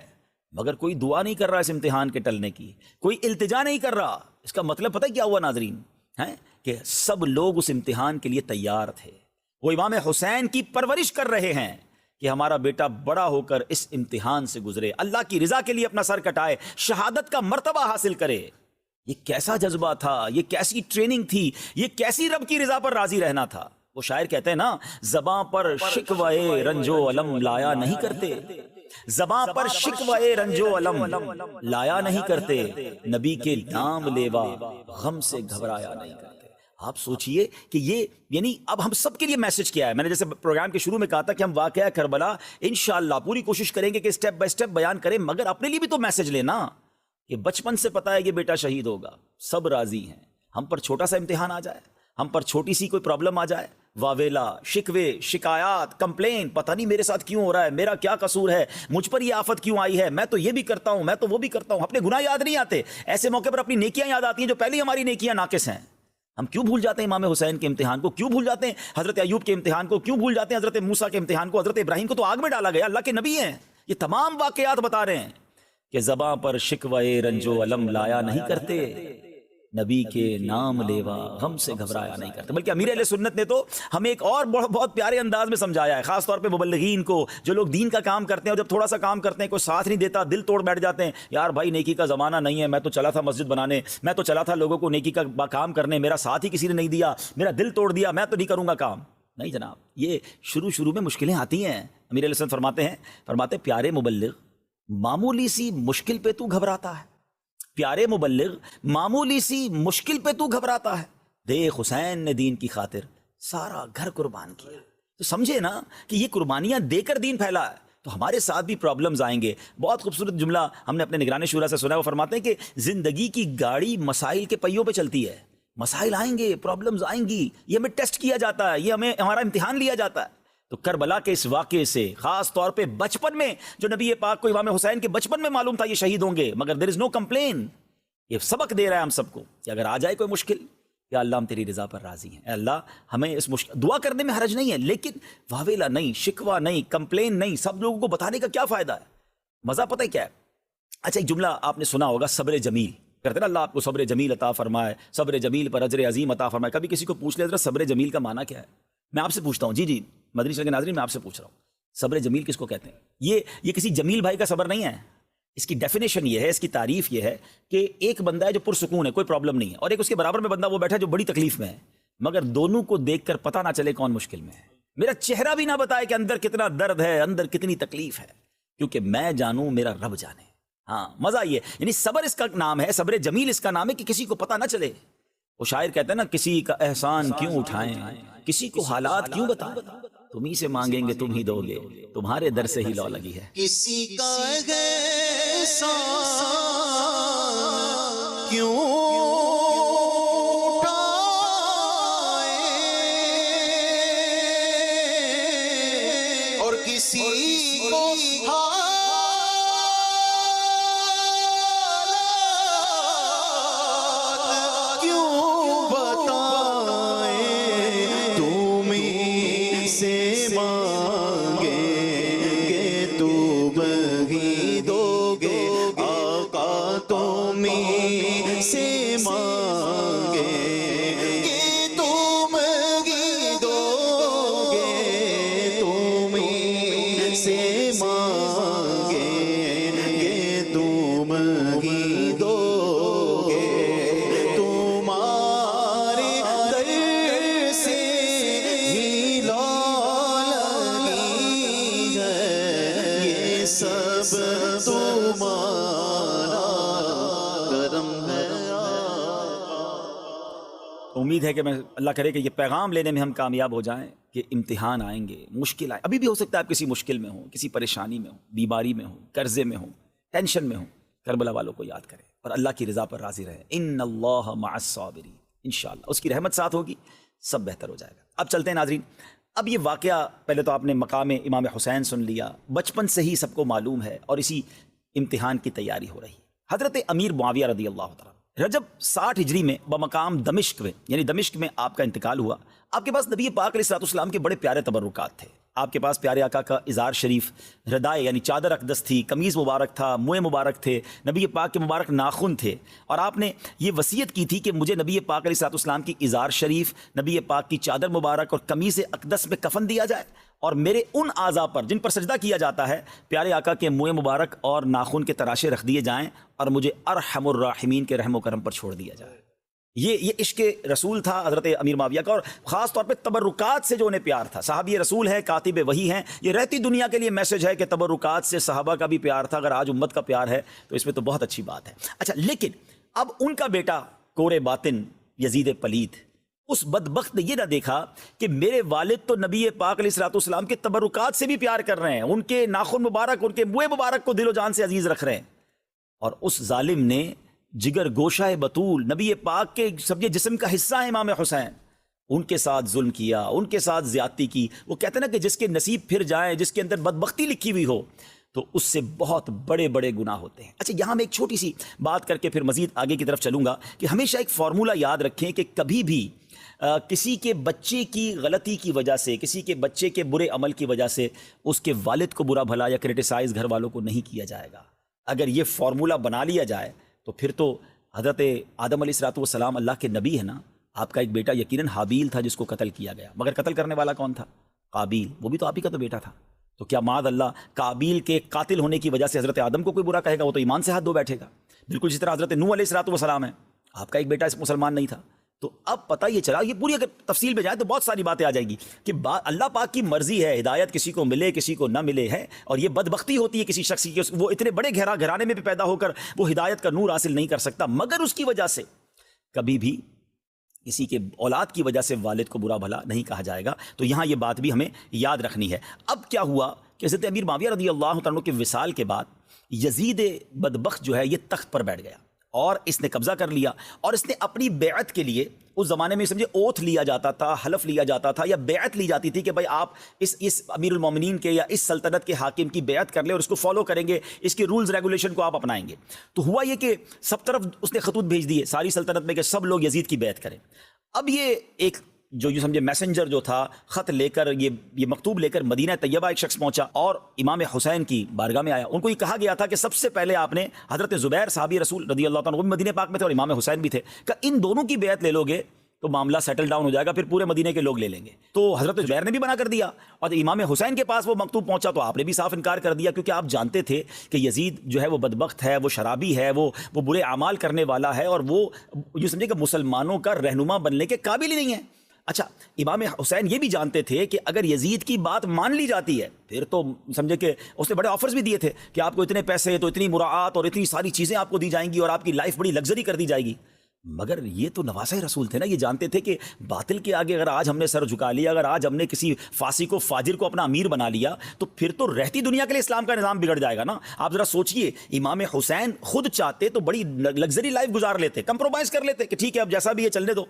[SPEAKER 2] مگر کوئی دعا نہیں کر رہا اس امتحان کے ٹلنے کی، کوئی التجا نہیں کر رہا۔ اس کا مطلب پتہ کیا ہوا ناظرین، ہیں کہ سب لوگ اس امتحان کے لیے تیار تھے، وہ امام حسین کی پرورش کر رہے ہیں کہ ہمارا بیٹا بڑا ہو کر اس امتحان سے گزرے، اللہ کی رضا کے لیے اپنا سر کٹائے، شہادت کا مرتبہ حاصل کرے۔ یہ کیسا جذبہ تھا، یہ کیسی ٹریننگ تھی، یہ کیسی رب کی رضا پر راضی رہنا تھا۔ وہ شاعر کہتے ہیں نا، زباں پر شکوہ رنج و علم لایا نہیں کرتے، زباں پر شکوہ رنج و علم لایا نہیں کرتے، نبی کے نام لیوا غم سے گھبرایا نہیں کرتے۔ آپ سوچئے کہ یہ یعنی اب ہم سب کے لیے میسج کیا ہے۔ میں نے جیسے پروگرام کے شروع میں کہا تھا کہ ہم واقعہ کربلا انشاءاللہ پوری کوشش کریں گے کہ سٹیپ بائی سٹیپ بیان کریں، مگر اپنے لیے بھی تو میسج لینا کہ بچپن سے پتا ہے یہ بیٹا شہید ہوگا، سب راضی ہیں، ہم پر چھوٹا سا امتحان آ جائے، ہم پر چھوٹی سی کوئی پرابلم آ جائے، واویلا، شکوے، شکایات، کمپلین، پتہ نہیں میرے ساتھ کیوں ہو رہا ہے، میرا کیا قصور ہے، مجھ پر یہ آفت کیوں آئی ہے، میں تو یہ بھی کرتا ہوں، میں تو وہ بھی کرتا ہوں، اپنے گناہ یاد نہیں آتے، ایسے موقع پر اپنی نیکیاں یاد آتی ہیں جو پہلے ہماری نیکیاں ناقص ہیں۔ ہم کیوں بھول جاتے ہیں امام حسین کے امتحان کو، کیوں بھول جاتے ہیں حضرت ایوب کے امتحان کو، کیوں بھول جاتے ہیں حضرت موسیٰ کے امتحان کو، حضرت ابراہیم کو تو آگ میں ڈالا گیا، اللہ کے نبی ہیں، یہ تمام واقعات بتا رہے ہیں کہ زباں پر شکوہ رنج و علم لایا نہیں کرتے، نبی کے نام لیوا غم سے گھبرایا نہیں کرتے۔ بلکہ امیر اہل سنت نے تو ہمیں ایک اور بہت پیارے انداز میں سمجھایا ہے، خاص طور پہ مبلغین کو، جو لوگ دین کا کام کرتے ہیں اور جب تھوڑا سا کام کرتے ہیں کوئی ساتھ نہیں دیتا، دل توڑ بیٹھ جاتے ہیں، یار بھائی نیکی کا زمانہ نہیں ہے، میں تو چلا تھا مسجد بنانے، میں تو چلا تھا لوگوں کو نیکی کا کام کرنے، میرا ساتھ ہی کسی نے نہیں دیا، میرا دل توڑ دیا، میں تو نہیں کروں گا کام۔ نہیں جناب، یہ شروع میں مشکلیں آتی ہیں۔ امیر علیہ السلام فرماتے پیارے مبلغ معمولی سی مشکل پہ تو گھبراتا ہے، پیارے مبلغ معمولی سی مشکل پہ تو گھبراتا ہے، دیکھ حسین نے دین کی خاطر سارا گھر قربان کیا۔ تو سمجھے نا کہ یہ قربانیاں دے کر دین پھیلا ہے، تو ہمارے ساتھ بھی پرابلمز آئیں گے۔ بہت خوبصورت جملہ ہم نے اپنے نگران شورا سے سنا ہے، وہ فرماتے ہیں کہ زندگی کی گاڑی مسائل کے پہیوں پہ چلتی ہے، مسائل آئیں گے، پرابلمز آئیں گی، یہ ہمیں ٹیسٹ کیا جاتا ہے، یہ ہمیں ہمارا امتحان لیا جاتا ہے۔ تو کربلا کے اس واقعے سے خاص طور پہ بچپن میں جو نبی پاک کو امام حسین کے بچپن میں معلوم تھا یہ شہید ہوں گے، مگر دیر از نو کمپلین، یہ سبق دے رہا ہے ہم سب کو کہ اگر آ جائے کوئی مشکل، یا اللہ ہم تیری رضا پر راضی ہیں، اے اللہ ہمیں اس مشکل، دعا کرنے میں حرج نہیں ہے، لیکن واویلا نہیں، شکوہ نہیں، کمپلین نہیں، سب لوگوں کو بتانے کا کیا فائدہ ہے؟ مزہ پتہ ہے کیا ہے؟ اچھا ایک جملہ آپ نے سنا ہوگا، صبر جمیل کرتے نا، اللہ آپ کو صبر جمیل عطا فرمائے، صبر جمیل پر اجر عظیم عطا فرمائے۔ کبھی کسی کو پوچھ لے حضرت صبر جمیل کا معنی کیا ہے؟ میں آپ سے پوچھتا ہوں، جی مدنی چینل کے ناظرین میں آپ سے پوچھ رہا ہوں، صبر جمیل کس کو کہتے ہیں؟ یہ کسی جمیل بھائی کا صبر نہیں ہے، اس کی ڈیفینیشن یہ ہے، اس کی تعریف یہ ہے کہ ایک بندہ ہے جو پرسکون ہے، کوئی پرابلم نہیں ہے، اور ایک اس کے برابر میں بندہ وہ بیٹھا ہے جو بڑی تکلیف میں ہے، مگر دونوں کو دیکھ کر پتہ نہ چلے کون مشکل میں ہے، میرا چہرہ بھی نہ بتائے کہ اندر کتنا درد ہے، اندر کتنی تکلیف ہے، کیونکہ میں جانوں میرا رب جانے۔ ہاں مزہ یہ، یعنی صبر اس کا نام ہے، صبر جمیل اس کا نام ہے کہ کسی کو پتہ نہ چلے۔ وہ شاعر کہتے ہیں نا، کسی کا احسان کیوں اٹھائیں، کسی کو حالات کیوں بتائیں، تم ہی سے مانگیں گے تم ہی دو گے، تمہارے در سے ہی لو لگی ہے۔
[SPEAKER 3] کسی کا احسان کیوں اٹھائیں اور کسی کو حالات کیوں بتائیں، تم ہی سے مانگیں گے تم ہی دو گے، آقا تم ہی سے مانگیں گے تم ہی دو گے، تم ہی سے مانگیں گے تم ہی دو گے، تمہارے در سے ہی لو لگی ہے، یہ سب تمہارا کرم ہے۔
[SPEAKER 2] امید ہے کہ میں اللہ کرے کہ یہ پیغام لینے میں ہم کامیاب ہو جائیں کہ امتحان آئیں گے، مشکل آئے، ابھی بھی ہو سکتا ہے آپ کسی مشکل میں ہوں، کسی پریشانی میں ہوں، بیماری میں ہوں، قرضے میں ہوں، ٹینشن میں ہوں، کربلا والوں کو یاد کریں اور اللہ کی رضا پر راضی رہیں۔ ان اللہ مع الصابرین، انشاءاللہ اس کی رحمت ساتھ ہوگی، سب بہتر ہو جائے گا۔ اب چلتے ہیں ناظرین، اب یہ واقعہ پہلے تو آپ نے مقام امام حسین سن لیا، بچپن سے ہی سب کو معلوم ہے، اور اسی امتحان کی تیاری ہو رہی ہے۔ حضرت امیر معاویہ رضی اللہ تعالیٰ رجب 60 ہجری میں بمقام دمشق میں، یعنی دمشق میں آپ کا انتقال ہوا۔ آپ کے پاس نبی پاک علیہ السلام کے بڑے پیارے تبرکات تھے، آپ کے پاس پیارے آقا کا ازار شریف، ردائے یعنی چادر اقدس تھی، قمیض مبارک تھا، منہ مبارک تھے، نبی پاک کے مبارک ناخن تھے، اور آپ نے یہ وصیت کی تھی کہ مجھے نبی پاک علیہ السلام کی ازار شریف، نبی پاک کی چادر مبارک اور قمیض اقدس میں کفن دیا جائے، اور میرے ان اعضاء پر جن پر سجدہ کیا جاتا ہے پیارے آقا کے منہ مبارک اور ناخن کے تراشے رکھ دیے جائیں، اور مجھے ارحم الراحمین کے رحم و کرم پر چھوڑ دیا جائے۔ یہ عشق رسول تھا حضرت امیر معاویہ کا، اور خاص طور پہ تبرکات سے جو انہیں پیار تھا۔ صحابی رسول ہے، کاتب وحی ہیں، یہ رہتی دنیا کے لیے میسج ہے کہ تبرکات سے صحابہ کا بھی پیار تھا۔ اگر آج امت کا پیار ہے تو اس میں تو بہت اچھی بات ہے۔ اچھا، لیکن اب ان کا بیٹا کور باطن یزید پلید، اس بدبخت نے یہ نہ دیکھا کہ میرے والد تو نبی پاک علیہ السلام کے تبرکات سے بھی پیار کر رہے ہیں، ان کے ناخن مبارک، ان کے منہ مبارک کو دل و جان سے عزیز رکھ رہے ہیں، اور اس ظالم نے جگر گوشہ بطول نبی پاک کے سب جسم کا حصہ ہے امام حسین، ان کے ساتھ ظلم کیا، ان کے ساتھ زیادتی کی۔ وہ کہتے ہیں نا کہ جس کے نصیب پھر جائیں، جس کے اندر بدبختی لکھی ہوئی ہو، تو اس سے بہت بڑے بڑے گناہ ہوتے ہیں۔ اچھا، یہاں میں ایک چھوٹی سی بات کر کے پھر مزید آگے کی طرف چلوں گا کہ ہمیشہ ایک فارمولہ یاد رکھیں کہ کبھی بھی کسی کے بچے کی غلطی کی وجہ سے، کسی کے بچے کے برے عمل کی وجہ سے اس کے والد کو برا بھلا یا کرٹیسائز گھر والوں کو نہیں کیا جائے گا۔ اگر یہ فارمولہ بنا لیا جائے تو پھر تو حضرت آدم علیہ السلام اللہ کے نبی ہے نا، آپ کا ایک بیٹا یقیناً حابیل تھا جس کو قتل کیا گیا، مگر قتل کرنے والا کون تھا؟ قابیل، وہ بھی تو آپ ہی کا تو بیٹا تھا۔ تو کیا معاذ اللہ قابیل کے قاتل ہونے کی وجہ سے حضرت آدم کو کوئی برا کہے گا؟ وہ تو ایمان سے ہاتھ دھو بیٹھے گا۔ بالکل اسی طرح حضرت نوح علیہ السلام ہے، آپ کا ایک بیٹا اس مسلمان نہیں تھا۔ تو اب پتہ یہ چلا، یہ پوری اگر تفصیل میں جائے تو بہت ساری باتیں آ جائیں گی کہ اللہ پاک کی مرضی ہے، ہدایت کسی کو ملے کسی کو نہ ملے ہے، اور یہ بدبختی ہوتی ہے کسی شخص کی، وہ اتنے بڑے گھرانے میں بھی پیدا ہو کر وہ ہدایت کا نور حاصل نہیں کر سکتا، مگر اس کی وجہ سے کبھی بھی کسی کے اولاد کی وجہ سے والد کو برا بھلا نہیں کہا جائے گا۔ تو یہاں یہ بات بھی ہمیں یاد رکھنی ہے۔ اب کیا ہوا کہ حضرت امیر معاویہ رضی اللہ تعالیٰ کے وصال کے بعد یزید بدبخت جو ہے یہ تخت پر بیٹھ گیا، اور اس نے قبضہ کر لیا، اور اس نے اپنی بیعت کے لیے، اس زمانے میں سمجھے اوتھ لیا جاتا تھا، حلف لیا جاتا تھا، یا بیعت لی جاتی تھی کہ بھائی آپ اس امیر المومنین کے یا اس سلطنت کے حاکم کی بیعت کر لیں اور اس کو فالو کریں گے، اس کے رولز ریگولیشن کو آپ اپنائیں گے۔ تو ہوا یہ کہ سب طرف اس نے خطوط بھیج دیے ساری سلطنت میں کہ سب لوگ یزید کی بیعت کریں۔ اب یہ ایک جو یوں سمجھے میسنجر جو تھا، خط لے کر، یہ مکتوب لے کر مدینہ طیبہ ایک شخص پہنچا اور امام حسین کی بارگاہ میں آیا۔ ان کو یہ کہا گیا تھا کہ سب سے پہلے آپ نے حضرت زبیر صحابی رسول رضی اللہ تعالیٰ عنہ، وہ بھی مدینہ پاک میں تھے اور امام حسین بھی تھے، کہ ان دونوں کی بیعت لے لو گے تو معاملہ سیٹل ڈاؤن ہو جائے گا، پھر پورے مدینے کے لوگ لے لیں گے۔ تو حضرت زبیر نے بھی منع کر دیا، اور امام حسین کے پاس وہ مکتوب پہنچا تو آپ نے بھی صاف انکار کر دیا، کیونکہ آپ جانتے تھے کہ یزید جو ہے وہ بدبخت ہے، وہ شرابی ہے، وہ برے اعمال کرنے والا ہے، اور وہ یہ سمجھے کہ مسلمانوں کا رہنما بننے کے قابل ہی نہیں ہے۔ اچھا، امام حسین یہ بھی جانتے تھے کہ اگر یزید کی بات مان لی جاتی ہے پھر تو سمجھے کہ اس نے بڑے آفرز بھی دیے تھے کہ آپ کو اتنے پیسے، تو اتنی مراعات اور اتنی ساری چیزیں آپ کو دی جائیں گی اور آپ کی لائف بڑی لگژری کر دی جائے گی۔ مگر یہ تو نواسۂ رسول تھے نا، یہ جانتے تھے کہ باطل کے آگے اگر آج ہم نے سر جھکا لیا، اگر آج ہم نے کسی فاسق و فاجر کو اپنا امیر بنا لیا، تو پھر تو رہتی دنیا کے لیے اسلام کا نظام بگڑ جائے گا نا۔ آپ ذرا سوچئے، امام حسین خود چاہتے تو بڑی لگژری لائف گزار لیتے، کمپرومائز کر لیتے کہ ٹھیک ہے اب جیسا بھی ہے چلنے دو،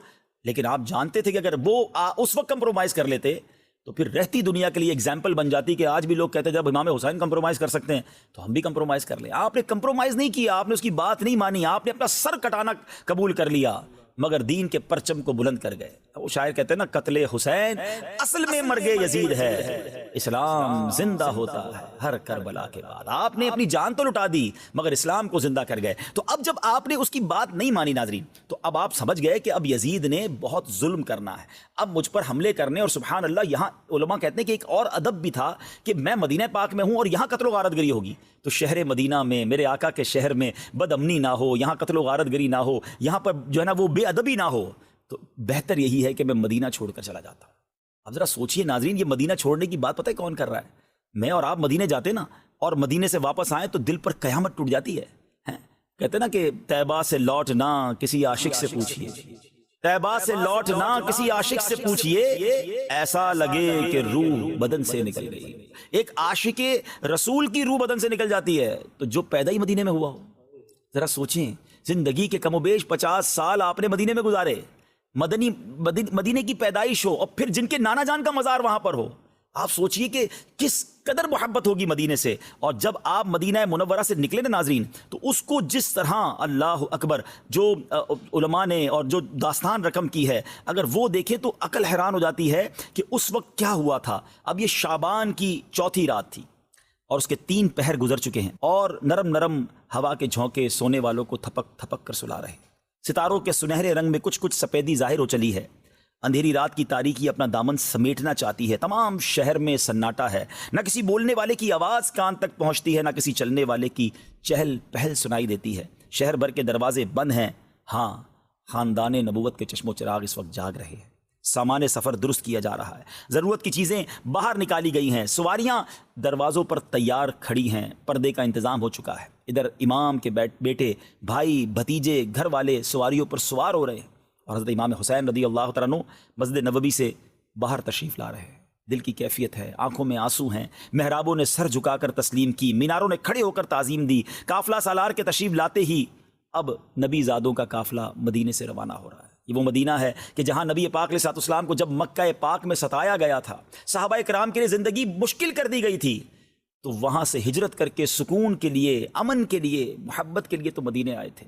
[SPEAKER 2] لیکن آپ جانتے تھے کہ اگر وہ اس وقت کمپرومائز کر لیتے تو پھر رہتی دنیا کے لیے ایگزامپل بن جاتی کہ آج بھی لوگ کہتے ہیں جب امام حسین کمپرومائز کر سکتے ہیں تو ہم بھی کمپرومائز کر لیں۔ آپ نے کمپرومائز نہیں کیا، آپ نے اس کی بات نہیں مانی، آپ نے اپنا سر کٹانا قبول کر لیا، مگر دین کے پرچم کو بلند کر گئے۔ وہ شاعر کہتے ہیں نا، قتل حسین اصل میں مرگ یزید ہے، اسلام زندہ ہوتا ہے ہر کربلا کے بعد۔ آپ نے اپنی جان تو لٹا دی مگر اسلام کو زندہ کر گئے۔ تو اب جب آپ نے اس کی بات نہیں مانی ناظرین، تو اب آپ سمجھ گئے کہ اب یزید نے بہت ظلم کرنا ہے، اب مجھ پر حملے کرنے۔ اور سبحان اللہ، یہاں علماء کہتے ہیں کہ ایک اور ادب بھی تھا کہ میں مدینہ پاک میں ہوں اور یہاں قتل و غارت گری ہوگی، تو شہر مدینہ میں، میرے آقا کے شہر میں بد امنی نہ ہو، یہاں قتل و غارت گری نہ ہو، یہاں پر جو ہے نا وہ بے ادبی نہ ہو، تو بہتر یہی ہے کہ میں مدینہ چھوڑ کر چلا جاتا ہوں۔ اب ذرا سوچئے ناظرین، یہ مدینہ چھوڑنے کی بات پتہ ہے کون کر رہا ہے؟ میں اور آپ مدینہ جاتے نا اور مدینے سے واپس آئیں تو دل پر قیامت ٹوٹ جاتی ہے۔ کہتے نا کہ طیبہ سے لوٹنا کسی عاشق سے پوچھئے، طیبہ سے لوٹنا کسی عاشق سے پوچھئے، ایسا لگے کہ روح بدن سے نکل گئی۔ ایک عاشق رسول کی روح بدن سے نکل جاتی ہے تو جو پیدا ہی مدینے میں ہوا ہو۔ ذرا سوچیں، زندگی کے کم و بیش 50 سال آپ نے مدینے میں گزارے، مدینے کی پیدائش ہو، اور پھر جن کے نانا جان کا مزار وہاں پر ہو، آپ سوچئے کہ کس قدر محبت ہوگی مدینے سے۔ اور جب آپ مدینہ منورہ سے نکلے نا ناظرین، تو اس کو جس طرح اللہ اکبر جو علماء نے اور جو داستان رقم کی ہے، اگر وہ دیکھیں تو عقل حیران ہو جاتی ہے کہ اس وقت کیا ہوا تھا۔ اب یہ شعبان کی چوتھی رات تھی اور اس کے 3 پہر گزر چکے ہیں، اور نرم نرم ہوا کے جھونکے سونے والوں کو تھپک تھپک کر سلا رہے ہیں۔ ستاروں کے سنہرے رنگ میں کچھ کچھ سفیدی ظاہر ہو چلی ہے۔ اندھیری رات کی تاریکی اپنا دامن سمیٹنا چاہتی ہے۔ تمام شہر میں سناٹا ہے، نہ کسی بولنے والے کی آواز کان تک پہنچتی ہے، نہ کسی چلنے والے کی چہل پہل سنائی دیتی ہے۔ شہر بھر کے دروازے بند ہیں، ہاں خاندان نبوت کے چشم و چراغ اس وقت جاگ رہے ہیں۔ سامان سفر درست کیا جا رہا ہے، ضرورت کی چیزیں باہر نکالی گئی ہیں، سواریاں دروازوں پر تیار کھڑی ہیں، پردے کا انتظام ہو چکا ہے۔ ادھر امام کے بیٹے، بھائی، بھتیجے، گھر والے سواریوں پر سوار ہو رہے ہیں، اور حضرت امام حسین رضی اللہ تعالیٰ عنہ مسجد نبوی سے باہر تشریف لا رہے ہیں۔ دل کی کیفیت ہے، آنکھوں میں آنسو ہیں، محرابوں نے سر جھکا کر تسلیم کی، میناروں نے کھڑے ہو کر تعظیم دی۔ قافلہ سالار کے تشریف لاتے ہی اب نبی زادوں کا قافلہ مدینے سے روانہ ہو رہا ہے۔ یہ وہ مدینہ ہے کہ جہاں نبی پاک علیہ السلام کو جب مکہ پاک میں ستایا گیا تھا، صحابہ کرام کے لیے زندگی مشکل کر دی گئی تھی، تو وہاں سے ہجرت کر کے سکون کے لیے، امن کے لیے، محبت کے لیے تو مدینے آئے تھے۔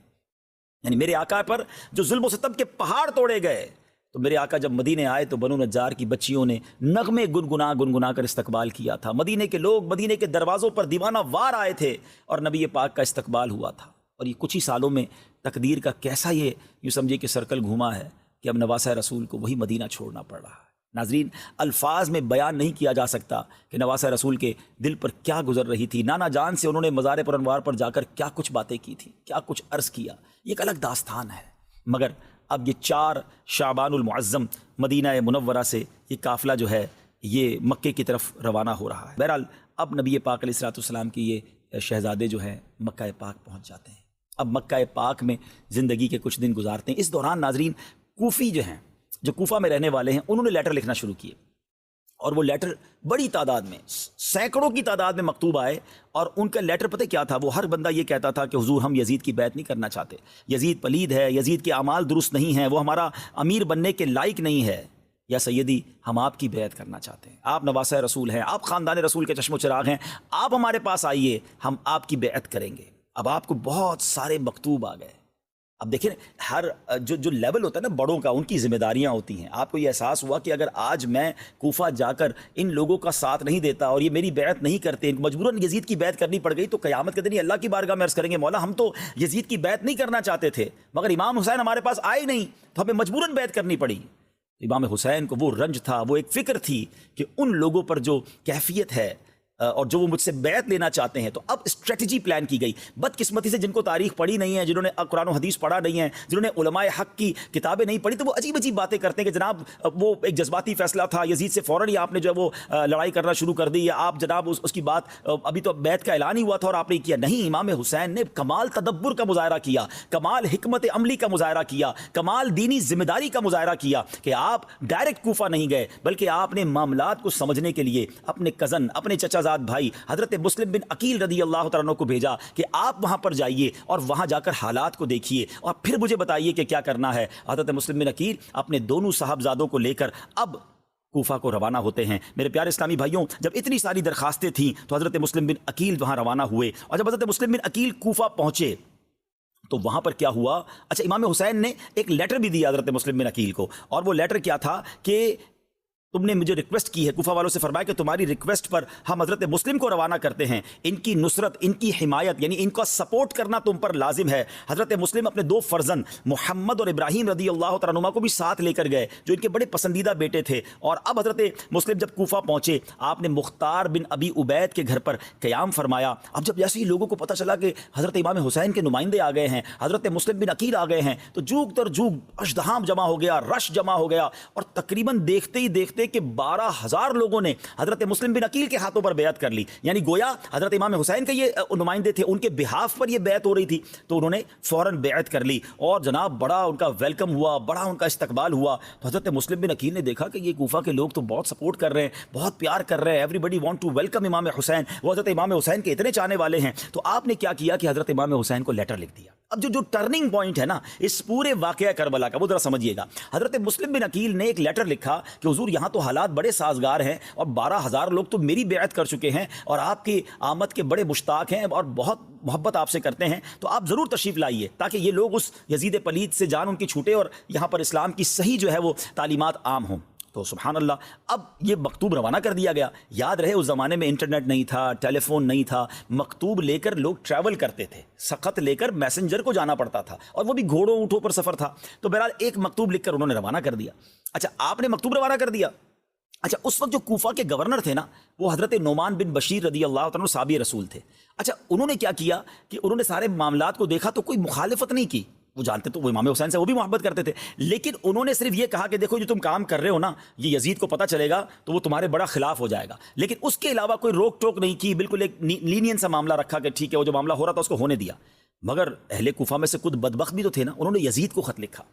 [SPEAKER 2] یعنی میرے آقا پر جو ظلم و ستم کے پہاڑ توڑے گئے، تو میرے آقا جب مدینے آئے تو بنو نجار کی بچیوں نے نغمے گنگنا کر استقبال کیا تھا۔ مدینے کے لوگ مدینے کے دروازوں پر دیوانہ وار آئے تھے اور نبی پاک کا استقبال ہوا تھا۔ اور یہ کچھ ہی سالوں میں تقدیر کا کیسا یہ یوں سمجھے کہ سرکل گھوما ہے کہ اب نواسہ رسول کو وہی مدینہ چھوڑنا پڑ رہا ہے۔ ناظرین، الفاظ میں بیان نہیں کیا جا سکتا کہ نواسہ رسول کے دل پر کیا گزر رہی تھی۔ نانا جان سے انہوں نے مزار پر انوار پر جا کر کیا کچھ باتیں کی تھیں، کیا کچھ عرض کیا، یہ ایک الگ داستان ہے۔ مگر اب یہ 4 شعبان المعظم مدینہ منورہ سے یہ قافلہ جو ہے یہ مکے کی طرف روانہ ہو رہا ہے۔ بہرحال اب نبی پاک علیہ السلام کی یہ شہزادے جو ہیں مکہ پاک پہنچ جاتے ہیں۔ اب مکہ پاک میں زندگی کے کچھ دن گزارتے ہیں۔ اس دوران ناظرین کوفی جو ہیں، جو کوفہ میں رہنے والے ہیں، انہوں نے لیٹر لکھنا شروع کیے اور وہ لیٹر بڑی تعداد میں، سینکڑوں کی تعداد میں مکتوب آئے، اور ان کا لیٹر پتہ کیا تھا؟ وہ ہر بندہ یہ کہتا تھا کہ حضور ہم یزید کی بیعت نہیں کرنا چاہتے، یزید پلید ہے، یزید کے اعمال درست نہیں ہیں، وہ ہمارا امیر بننے کے لائق نہیں ہے، یا سیدی ہم آپ کی بیعت کرنا چاہتے ہیں، آپ نواسہ رسول ہیں، آپ خاندان رسول کے چشم و چراغ ہیں، آپ ہمارے پاس آئیے، ہم آپ کی بیعت کریں گے۔ اب آپ کو بہت سارے مکتوب آ گئے۔ اب دیکھیں ہر جو لیول ہوتا ہے نا بڑوں کا، ان کی ذمہ داریاں ہوتی ہیں۔ آپ کو یہ احساس ہوا کہ اگر آج میں کوفہ جا کر ان لوگوں کا ساتھ نہیں دیتا اور یہ میری بیعت نہیں کرتے، مجبوراً یزید کی بیعت کرنی پڑ گئی، تو قیامت کے دن یہ اللہ کی بارگاہ میں عرض کریں گے مولا ہم تو یزید کی بیعت نہیں کرنا چاہتے تھے، مگر امام حسین ہمارے پاس آئے نہیں تو ہمیں مجبوراً بیعت کرنی پڑی۔ امام حسین کو وہ رنج تھا، وہ ایک فکر تھی کہ ان لوگوں پر جو کیفیت ہے اور جو وہ مجھ سے بیعت لینا چاہتے ہیں، تو اب اسٹریٹجی پلان کی گئی۔ بدقسمتی سے جن کو تاریخ پڑھی نہیں ہے، جنہوں نے قرآن و حدیث پڑھا نہیں ہے، جنہوں نے علماء حق کی کتابیں نہیں پڑھی، تو وہ عجیب عجیب باتیں کرتے ہیں کہ جناب وہ ایک جذباتی فیصلہ تھا، یزید سے فوراً ہی آپ نے جو ہے وہ لڑائی کرنا شروع کر دی، یا آپ جناب اس کی بات ابھی تو بیعت کا اعلان ہی ہوا تھا اور آپ نے کیا۔ نہیں، امام حسین نے کمال تدبر کا مظاہرہ کیا، کمال حکمت عملی کا مظاہرہ کیا، کمال دینی ذمہ داری کا مظاہرہ کیا کہ آپ ڈائریکٹ کوفہ نہیں گئے، بلکہ آپ نے معاملات کو سمجھنے کے لیے اپنے کزن، اپنے چچا زاد بھائی حضرت مسلم بن عقیل رضی اللہ تعالیٰ عنہ کو بھیجا کہ آپ وہاں پر جائیے اور وہاں جا کر حالات کو دیکھیے اور پھر مجھے بتائیے کہ کیا کرنا ہے۔ حضرت مسلم بن عقیل اپنے دونوں صاحبزادوں کو لے کر اب کوفہ کو روانہ ہوتے ہیں۔ میرے پیارے اسلامی بھائیوں، جب اتنی ساری درخواستیں تھیں تو حضرت مسلم بن عقیل وہاں روانہ ہوئے، اور جب حضرت مسلم بن عقیل کوفہ پہنچے تو وہاں پر کیا ہوا؟ اچھا، امام حسین نے ایک لیٹر بھی دیا حضرت مسلم بن عقیل کو، اور وہ لیٹر کیا تھا کہ تم نے مجھے ریکویسٹ کی ہے، کوفہ والوں سے فرمایا کہ تمہاری ریکویسٹ پر ہم حضرت مسلم کو روانہ کرتے ہیں، ان کی نصرت، ان کی حمایت، یعنی ان کا سپورٹ کرنا تم پر لازم ہے۔ حضرت مسلم اپنے دو فرزند محمد اور ابراہیم رضی اللہ تعالیٰ عنہما کو بھی ساتھ لے کر گئے، جو ان کے بڑے پسندیدہ بیٹے تھے۔ اور اب حضرت مسلم جب کوفہ پہنچے، آپ نے مختار بن ابی عبید کے گھر پر قیام فرمایا۔ اب جب جیسے ہی لوگوں کو پتہ چلا کہ حضرت امام حسین کے نمائندے آ گئے ہیں، حضرت مسلم بن عقیل آ گئے ہیں، تو جوگ در جوگ اشدہام جمع ہو گیا، رش جمع ہو گیا، اور تقریباً دیکھتے ہی دیکھتے کہ 12,000 لوگوں نے حضرت مسلم بن عقیل کے ہاتھوں پر بیعت کر لی۔ یعنی گویا حضرت امام حسین کے یہ نمائندے تھے، ان کے بہاف پر یہ بیعت ہو رہی تھی، تو انہوں نے فوراً بیعت کر لی، اور جناب بڑا ان کا ویلکم ہوا، بڑا ان کا استقبال ہوا۔ تو حضرت مسلم بن عقیل نے دیکھا کہ یہ کوفہ کے لوگ تو بہت سپورٹ کر رہے ہیں، بہت پیار کر رہے ہیں، everybody want to welcome Imam Hussain, وہ حضرت امام حسین کے اتنے چاہنے والے ہیں۔ تو آپ نے کیا کیا کہ حضرت امام حسین کو لیٹر لکھ دیا۔ اب جو ٹرننگ پوائنٹ ہے نا اس پورے واقعہ کربلا کا، وہ ذرا سمجھیے گا۔ حضرت مسلم بن عقیل نے ایک لیٹر لکھا کہ حضور یہاں تو حالات بڑے سازگار ہیں، اور 12,000 لوگ تو میری بیعت کر چکے ہیں اور آپ کی آمد کے بڑے مشتاق ہیں اور بہت محبت آپ سے کرتے ہیں، تو آپ ضرور تشریف لائیے تاکہ یہ لوگ اس یزید پلید سے جان ان کی چھوٹے اور یہاں پر اسلام کی صحیح جو ہے وہ تعلیمات عام ہوں۔ تو سبحان اللہ، اب یہ مکتوب روانہ کر دیا گیا۔ یاد رہے اس زمانے میں انٹرنیٹ نہیں تھا، ٹیلی فون نہیں تھا، مکتوب لے کر لوگ ٹریول کرتے تھے، سخت لے کر میسنجر کو جانا پڑتا تھا، اور وہ بھی گھوڑوں اونٹوں پر سفر تھا۔ تو بہرحال ایک مکتوب لکھ کر انہوں نے روانہ کر دیا۔ اچھا، آپ نے مکتوب روانہ کر دیا۔ اچھا، اس وقت جو کوفہ کے گورنر تھے نا، وہ حضرت نعمان بن بشیر رضی اللہ تعالیٰ صحابی رسول تھے۔ اچھا، انہوں نے کیا کیا کہ انہوں نے سارے معاملات کو دیکھا تو کوئی مخالفت نہیں کی، وہ جانتے تو وہ امام حسین سے وہ بھی محبت کرتے تھے، لیکن انہوں نے صرف یہ کہا کہ دیکھو جو تم کام کر رہے ہو نا، یہ یزید کو پتہ چلے گا تو وہ تمہارے بڑا خلاف ہو جائے گا، لیکن اس کے علاوہ کوئی روک ٹوک نہیں کی، بالکل ایک لینین سا معاملہ رکھا کہ ٹھیک ہے، وہ جو معاملہ ہو رہا تھا اس کو ہونے دیا۔ مگر اہل کوفہ میں سے کچھ بدبخت بھی تو تھے نا، انہوں نے یزید کو خط لکھا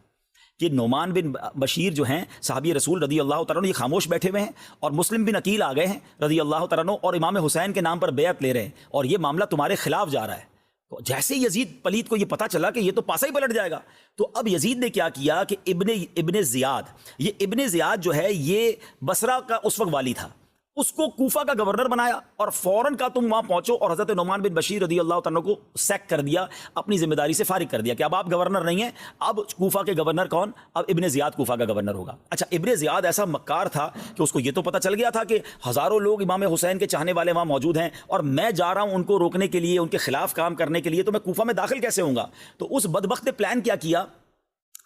[SPEAKER 2] کہ نعمان بن بشیر جو ہیں صحابی رسول رضی اللہ تعالیٰ عنہ، یہ خاموش بیٹھے ہوئے ہیں، اور مسلم بن عقیل آ گئے ہیں رضی اللہ تعالیٰ عنہ اور امام حسین کے نام پر بیعت لے رہے ہیں، اور یہ معاملہ تمہارے خلاف جا رہا ہے۔ تو جیسے یزید پلید کو یہ پتا چلا کہ یہ تو پاسا ہی پلٹ جائے گا، تو اب یزید نے کیا کیا کہ ابن زیاد، یہ ابن زیاد جو ہے یہ بصرہ کا اس وقت والی تھا، اس کو کوفہ کا گورنر بنایا، اور فوراً کا تم وہاں پہنچو اور حضرت نعمان بن بشیر رضی اللہ تعالیٰ کو سیک کر دیا، اپنی ذمہ داری سے فارغ کر دیا کہ اب آپ گورنر نہیں ہیں، اب کوفہ کے گورنر کون؟ اب ابن زیاد کوفہ کا گورنر ہوگا۔ اچھا، ابن زیاد ایسا مکار تھا کہ اس کو یہ تو پتہ چل گیا تھا کہ ہزاروں لوگ امام حسین کے چاہنے والے وہاں موجود ہیں، اور میں جا رہا ہوں ان کو روکنے کے لیے، ان کے خلاف کام کرنے کے لیے، تو میں کوفہ میں داخل کیسے ہوں گا؟ تو اس بدبخت نے پلان کیا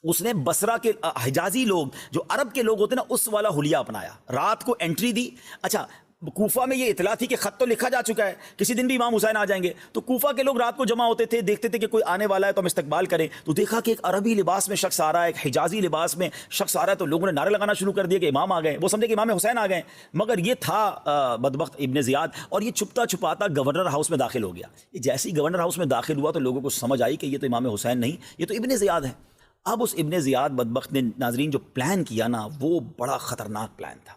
[SPEAKER 2] اس نے بصرہ کے حجازی لوگ جو عرب کے لوگ ہوتے ہیں نا، اس والا حلیہ اپنایا، رات کو انٹری دی۔ اچھا، کوفہ میں یہ اطلاع تھی کہ خط تو لکھا جا چکا ہے، کسی دن بھی امام حسین آ جائیں گے، تو کوفہ کے لوگ رات کو جمع ہوتے تھے، دیکھتے تھے کہ کوئی آنے والا ہے تو ہم استقبال کریں، تو دیکھا کہ ایک عربی لباس میں شخص آ رہا ہے، ایک حجازی لباس میں شخص آ رہا ہے، تو لوگوں نے نعرے لگانا شروع کر دیے کہ امام آ گئے، وہ سمجھے کہ امام حسین آ گئے، مگر یہ تھا بدبخت ابن زیاد، اور یہ چھپتا چھپاتا گورنر ہاؤس میں داخل ہو گیا۔ یہ جیسے ہی گورنر ہاؤس میں داخل ہوا تو لوگوں کو سمجھ آئی کہ یہ تو امام حسین نہیں، یہ تو ابن زیاد ہے۔ اب اس ابن زیاد بدبخت نے ناظرین جو پلان کیا نا، وہ بڑا خطرناک پلان تھا۔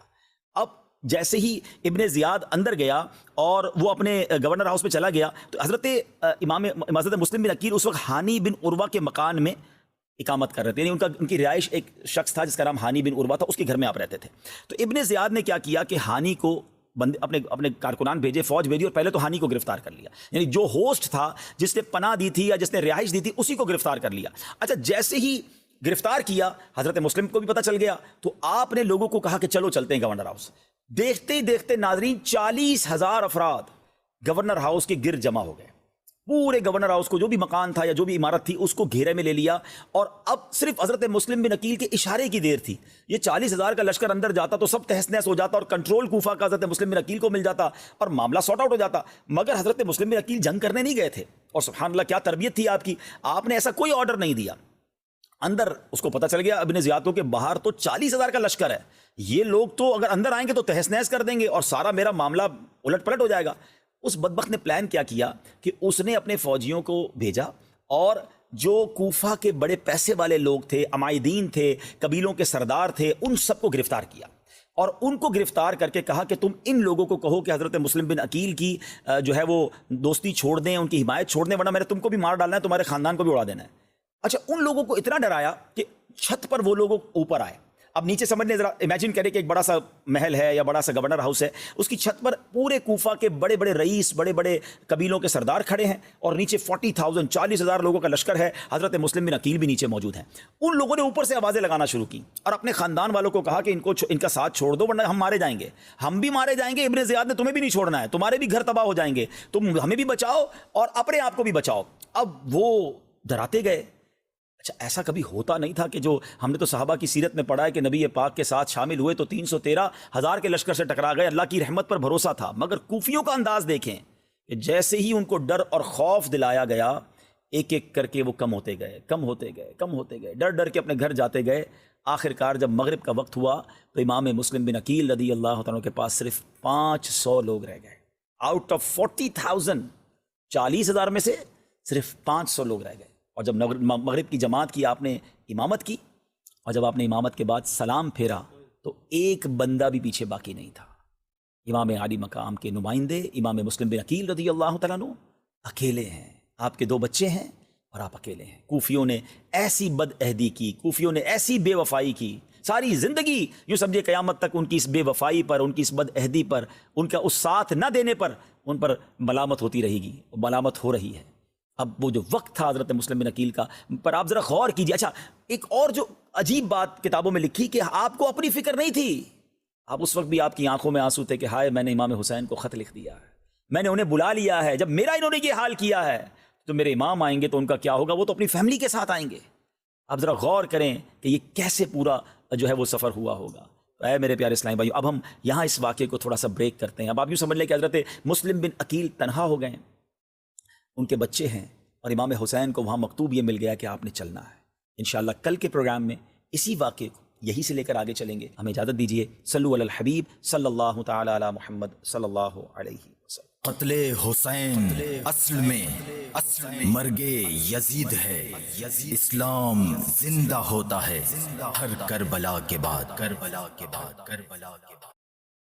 [SPEAKER 2] اب جیسے ہی ابن زیاد اندر گیا اور وہ اپنے گورنر ہاؤس میں چلا گیا تو حضرت حضرت مسلم بن عقیل اس وقت ہانی بن عروہ کے مکان میں اقامت کر رہے تھے، یعنی ان کی رہائش ایک شخص تھا جس کا نام ہانی بن عروہ تھا، اس کے گھر میں آپ رہتے تھے۔ تو ابن زیاد نے کیا کیا کہ ہانی کو اپنے کارکنان بھیجے، فوج بھیجی، اور پہلے تو ہانی کو گرفتار کر لیا، یعنی جو ہوسٹ تھا جس نے پناہ دی تھی یا جس نے رہائش دی تھی اسی کو گرفتار کر لیا۔ اچھا، جیسے ہی گرفتار کیا حضرت مسلم کو بھی پتہ چل گیا تو آپ نے لوگوں کو کہا کہ چلو چلتے ہیں گورنر ہاؤس۔ دیکھتے ہی دیکھتے ناظرین 40,000 افراد گورنر ہاؤس کے گرد جمع ہو گئے، پورے گورنر ہاؤس کو جو بھی مکان تھا یا جو بھی عمارت تھی اس کو گھیرے میں لے لیا، اور اب صرف حضرت مسلم بن عقیل کے اشارے کی دیر تھی۔ یہ 40,000 کا لشکر اندر جاتا تو سب تہس نہس ہو جاتا اور کنٹرول کوفہ کا حضرت مسلم بن عقیل کو مل جاتا اور معاملہ سارٹ آؤٹ ہو جاتا، مگر حضرت مسلم بن عقیل جنگ کرنے نہیں گئے تھے۔ اور سبحان اللہ کیا تربیت تھی آپ کی، آپ نے ایسا کوئی آرڈر نہیں دیا۔ اندر اس کو پتہ چل گیا ابن زیاد کو کہ باہر تو 40,000 کا لشکر ہے، یہ لوگ تو اگر اندر آئیں گے تو تہس نہس کر دیں گے اور سارا میرا معاملہ الٹ پلٹ ہو جائے گا۔ اس بدبخت نے پلان کیا کہ اس نے اپنے فوجیوں کو بھیجا اور جو کوفہ کے بڑے پیسے والے لوگ تھے، عمائدین تھے، قبیلوں کے سردار تھے، ان سب کو گرفتار کیا اور ان کو گرفتار کر کے کہا کہ تم ان لوگوں کو کہو کہ حضرت مسلم بن عقیل کی جو ہے وہ دوستی چھوڑ دیں، ان کی حمایت چھوڑ دیں، ورنہ میں نے تم کو بھی مار ڈالنا ہے، تمہارے خاندان کو بھی اڑا دینا ہے۔ اچھا، ان لوگوں کو اتنا ڈرایا کہ چھت پر وہ لوگ اوپر آئے۔ اب نیچے سمجھنے ذرا امیجن کریں کہ ایک بڑا سا محل ہے یا بڑا سا گورنر ہاؤس ہے، اس کی چھت پر پورے کوفہ کے بڑے بڑے رئیس، بڑے بڑے قبیلوں کے سردار کھڑے ہیں اور نیچے 40,000 لوگوں کا لشکر ہے، حضرت مسلم بن عقیل بھی نیچے موجود ہیں۔ ان لوگوں نے اوپر سے آوازیں لگانا شروع کی اور اپنے خاندان والوں کو کہا کہ ان کا ساتھ چھوڑ دو ورنہ ہم مارے جائیں گے، ہم بھی مارے جائیں گے، ابن زیاد نے تمہیں بھی نہیں چھوڑنا ہے، تمہارے بھی گھر تباہ ہو جائیں گے، تم ہمیں بھی بچاؤ اور اپنے آپ کو بھی بچاؤ۔ اب وہ ڈراتے گئے۔ اچھا، ایسا کبھی ہوتا نہیں تھا کہ جو ہم نے تو صحابہ کی سیرت میں پڑھا ہے کہ نبی پاک کے ساتھ شامل ہوئے تو 313,000 کے لشکر سے ٹکرا گئے، اللہ کی رحمت پر بھروسہ تھا، مگر کوفیوں کا انداز دیکھیں کہ جیسے ہی ان کو ڈر اور خوف دلایا گیا ایک ایک کر کے وہ کم ہوتے گئے، ڈر ڈر کے اپنے گھر جاتے گئے۔ آخر کار جب مغرب کا وقت ہوا تو امام مسلم بن عقیل رضی اللہ عنہ کے پاس صرف 500 لوگ رہ گئے، آؤٹ آف 40,000، 40,000 میں سے صرف 500 لوگ رہ گئے۔ اور جب مغرب کی جماعت کی آپ نے امامت کی اور جب آپ نے امامت کے بعد سلام پھیرا تو ایک بندہ بھی پیچھے باقی نہیں تھا۔ امام عالی مقام کے نمائندے امام مسلم بن عقیل رضی اللہ تعالیٰ عنہ اکیلے ہیں، آپ کے 2 بچے ہیں اور آپ اکیلے ہیں۔ کوفیوں نے ایسی بد عہدی کی، کوفیوں نے ایسی بے وفائی کی، ساری زندگی یوں سمجھے قیامت تک ان کی اس بے وفائی پر، ان کی اس بد عہدی پر، ان کا اس ساتھ نہ دینے پر ان پر ملامت ہوتی رہے گی، ملامت ہو رہی ہے۔ اب وہ جو وقت تھا حضرت مسلم بن عقیل کا، پر آپ ذرا غور کیجیے۔ اچھا، ایک اور جو عجیب بات کتابوں میں لکھی کہ آپ کو اپنی فکر نہیں تھی، آپ اس وقت بھی آپ کی آنکھوں میں آنسو تھے کہ ہائے میں نے امام حسین کو خط لکھ دیا ہے، میں نے انہیں بلا لیا ہے، جب میرا انہوں نے یہ حال کیا ہے تو میرے امام آئیں گے تو ان کا کیا ہوگا، وہ تو اپنی فیملی کے ساتھ آئیں گے۔ آپ ذرا غور کریں کہ یہ کیسے پورا جو ہے وہ سفر ہوا ہوگا۔ اے میرے پیارے اسلامی بھائیو، اب ہم یہاں اس واقعے کو تھوڑا سا بریک کرتے ہیں۔ اب آپ یوں سمجھ لیں کہ حضرت مسلم بن عقیل تنہا ہو گئے ہیں، ان کے بچے ہیں اور امام حسین کو وہاں مکتوب یہ مل گیا کہ آپ نے چلنا ہے۔ انشاءاللہ کل کے پروگرام میں اسی واقعے کو یہی سے لے کر آگے چلیں گے۔ ہمیں اجازت دیجیے۔ صلو علی الحبیب صلی اللہ تعالی علی محمد صلی اللہ علیہ وسلم۔
[SPEAKER 1] قتل حسین اصل میں مرگ یزید ہے، اسلام زندہ ہوتا ہے ہر کربلا کے بعد۔